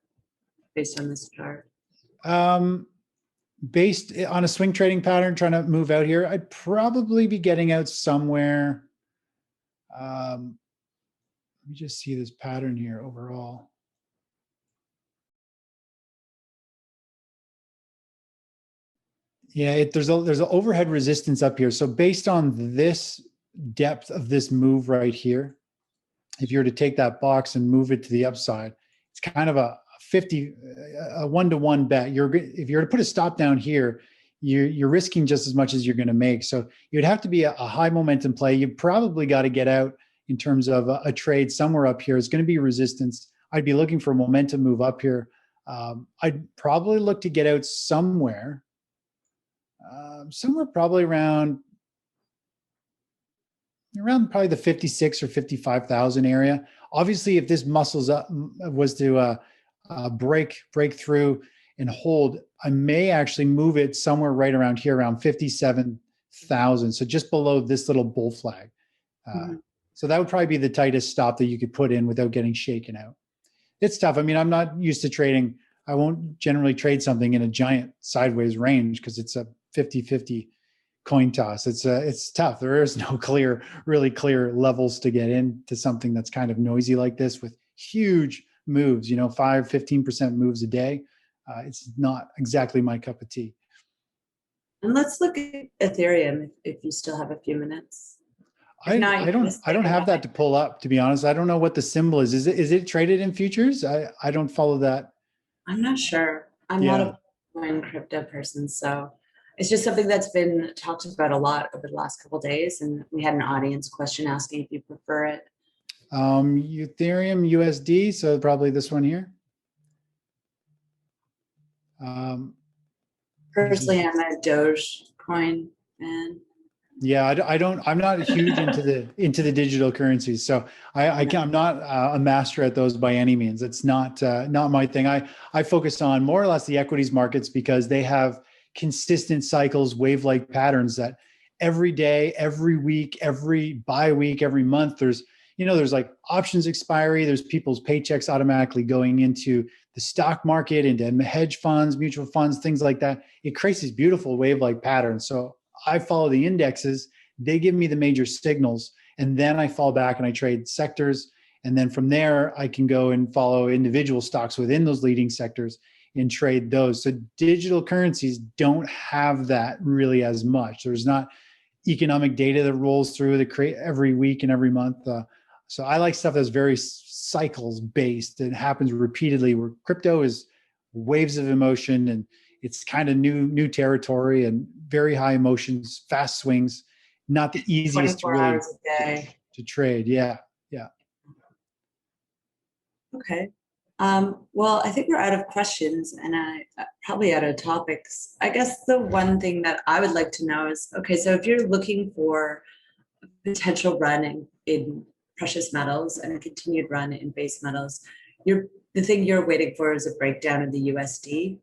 [SPEAKER 1] based on this chart?
[SPEAKER 2] Based on a swing trading pattern, trying to move out here, I'd probably be getting out somewhere. Let me just see this pattern here overall. Yeah, there's an overhead resistance up here. So based on this depth of this move right here, if you were to take that box and move it to the upside, it's kind of a 1-to-1 bet. If you're to put a stop down here, you're risking just as much as you're going to make. So you'd have to be a high momentum play. You probably got to get out in terms of a trade somewhere up here. It's going to be resistance. I'd be looking for a momentum move up here. I'd probably look to get out somewhere probably around probably the 56 or 55,000 area. Obviously, if this muscles up was to break through and hold, I may actually move it somewhere right around here, around 57,000. So just below this little bull flag. So that would probably be the tightest stop that you could put in without getting shaken out. It's tough. I mean, I'm not used to trading. I won't generally trade something in a giant sideways range because it's a 50-50 coin toss. It's tough. There is no really clear levels to get into something that's kind of noisy like this with huge moves, 5-15% moves a day. It's not exactly my cup of tea.
[SPEAKER 1] And let's look at Ethereum if you still have a few minutes.
[SPEAKER 2] I don't have that to pull up, to be honest. I don't know what the symbol is. Is it traded in futures? I don't follow that.
[SPEAKER 1] I'm not sure. I'm not a crypto person, so it's just something that's been talked about a lot over the last couple of days, and we had an audience question asking if you prefer it.
[SPEAKER 2] Ethereum USD, so probably this one here.
[SPEAKER 1] Personally, I'm a Dogecoin fan.
[SPEAKER 2] Yeah, I'm not huge into the digital currencies, so I'm not a master at those by any means. It's not my thing. I focus on more or less the equities markets because they have consistent cycles, wave-like patterns that every day, every week, every bi-week, every month, there's like options expiry, there's people's paychecks automatically going into the stock market, into hedge funds, mutual funds, things like that. It creates these beautiful wave-like patterns. So I follow the indexes, they give me the major signals, and then I fall back and I trade sectors. And then from there, I can go and follow individual stocks within those leading sectors and trade those. So digital currencies don't have that really as much. There's not economic data that rolls through that create every week and every month. So I like stuff that's very cycles based. It happens repeatedly, where crypto is waves of emotion, and it's kind of new territory and very high emotions, fast swings, not the easiest to really
[SPEAKER 1] hours a day.
[SPEAKER 2] to trade. Yeah.
[SPEAKER 1] Okay. Well, I think we're out of questions and I probably out of topics. I guess the one thing that I would like to know is, okay, so if you're looking for a potential run in precious metals and a continued run in base metals, the thing you're waiting for is a breakdown of the USD.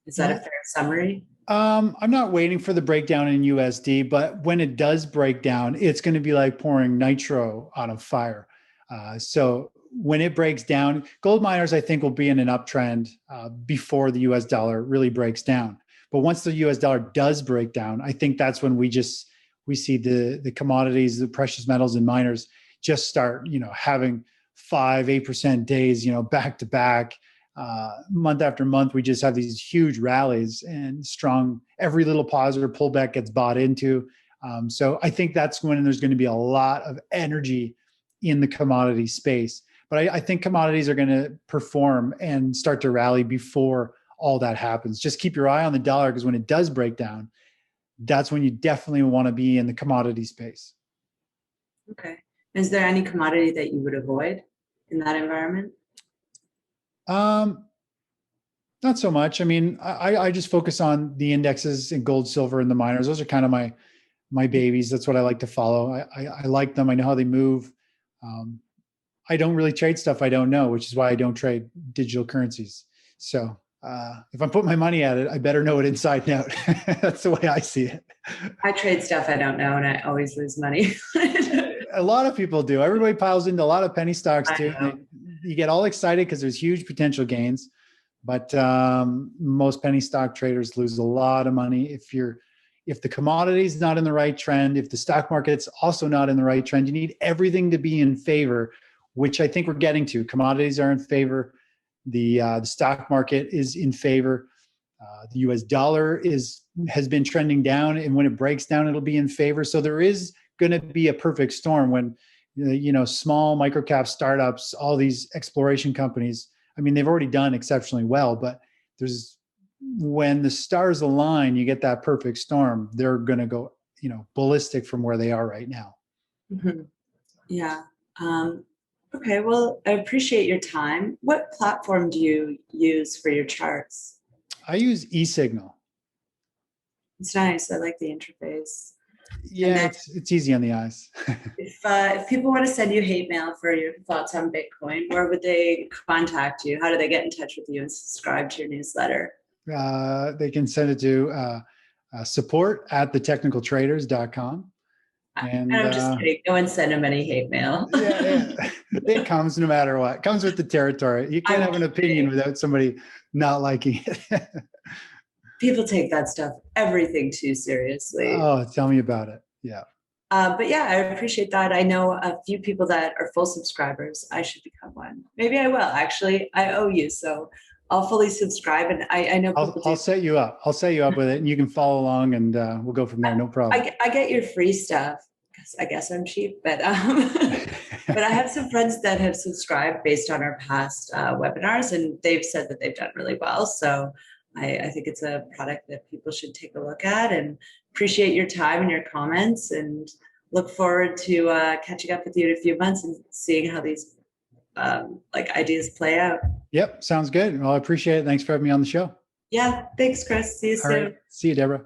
[SPEAKER 1] Is that a fair summary?
[SPEAKER 2] I'm not waiting for the breakdown in USD, but when it does break down, it's going to be like pouring nitro on a fire. So when it breaks down, gold miners, I think, will be in an uptrend before the US dollar really breaks down. But once the US dollar does break down, I think that's when we see the commodities, the precious metals and miners just start, having 5-8% days, back to back. Month after month, we just have these huge rallies and strong, every little pause or pullback gets bought into. So I think that's when there's going to be a lot of energy in the commodity space. But I think commodities are going to perform and start to rally before all that happens. Just keep your eye on the dollar, because when it does break down, that's when you definitely want to be in the commodity space.
[SPEAKER 1] Okay. Is there any commodity that you would avoid in that environment?
[SPEAKER 2] Not so much. I mean, I just focus on the indexes in gold, silver, and the miners. Those are kind of my babies. That's what I like to follow. I like them. I know how they move. I don't really trade stuff I don't know, which is why I don't trade digital currencies. So if I'm putting my money at it, I better know it inside and out. That's the way I see it.
[SPEAKER 1] I trade stuff I don't know, and I always lose money.
[SPEAKER 2] A lot of people do. Everybody piles into a lot of penny stocks too. You get all excited because there's huge potential gains, but most penny stock traders lose a lot of money. If the commodity is not in the right trend, if the stock market's also not in the right trend, you need everything to be in favor, which I think we're getting to. Commodities are in favor. The stock market is in favor. The U.S. dollar has been trending down, and when it breaks down, it'll be in favor. So there is going to be a perfect storm when small microcap startups, all these exploration companies. I mean, they've already done exceptionally well, but when the stars align, you get that perfect storm. They're going to go, ballistic from where they are right now.
[SPEAKER 1] Mm-hmm. Yeah. Okay. Well, I appreciate your time. What platform do you use for your charts?
[SPEAKER 2] I use eSignal.
[SPEAKER 1] It's nice. I like the interface.
[SPEAKER 2] Yeah, it's easy on the eyes.
[SPEAKER 1] If people want to send you hate mail for your thoughts on Bitcoin, where would they contact you? How do they get in touch with you and subscribe to your newsletter?
[SPEAKER 2] They can send it to support@thetechnicaltraders.com.
[SPEAKER 1] And I'm just kidding. No one send them any hate mail.
[SPEAKER 2] Yeah. It comes no matter what. It comes with the territory. You can't have an opinion without somebody not liking it.
[SPEAKER 1] People take that stuff, everything too seriously.
[SPEAKER 2] Oh, tell me about it. Yeah.
[SPEAKER 1] But yeah, I appreciate that. I know a few people that are full subscribers. I should become one. Maybe I will. Actually, I owe you. So I'll fully subscribe. And I know people
[SPEAKER 2] I'll set you up. I'll set you up with it, and you can follow along, and we'll go from there. No problem.
[SPEAKER 1] I get your free stuff. I guess I'm cheap, but but I have some friends that have subscribed based on our past webinars, and they've said that they've done really well. So I think it's a product that people should take a look at, and appreciate your time and your comments, and look forward to catching up with you in a few months and seeing how these ideas play out.
[SPEAKER 2] Yep. Sounds good. Well, I appreciate it. Thanks for having me on the show.
[SPEAKER 1] Yeah. Thanks, Chris. See you soon.
[SPEAKER 2] All right. See you, Deborah.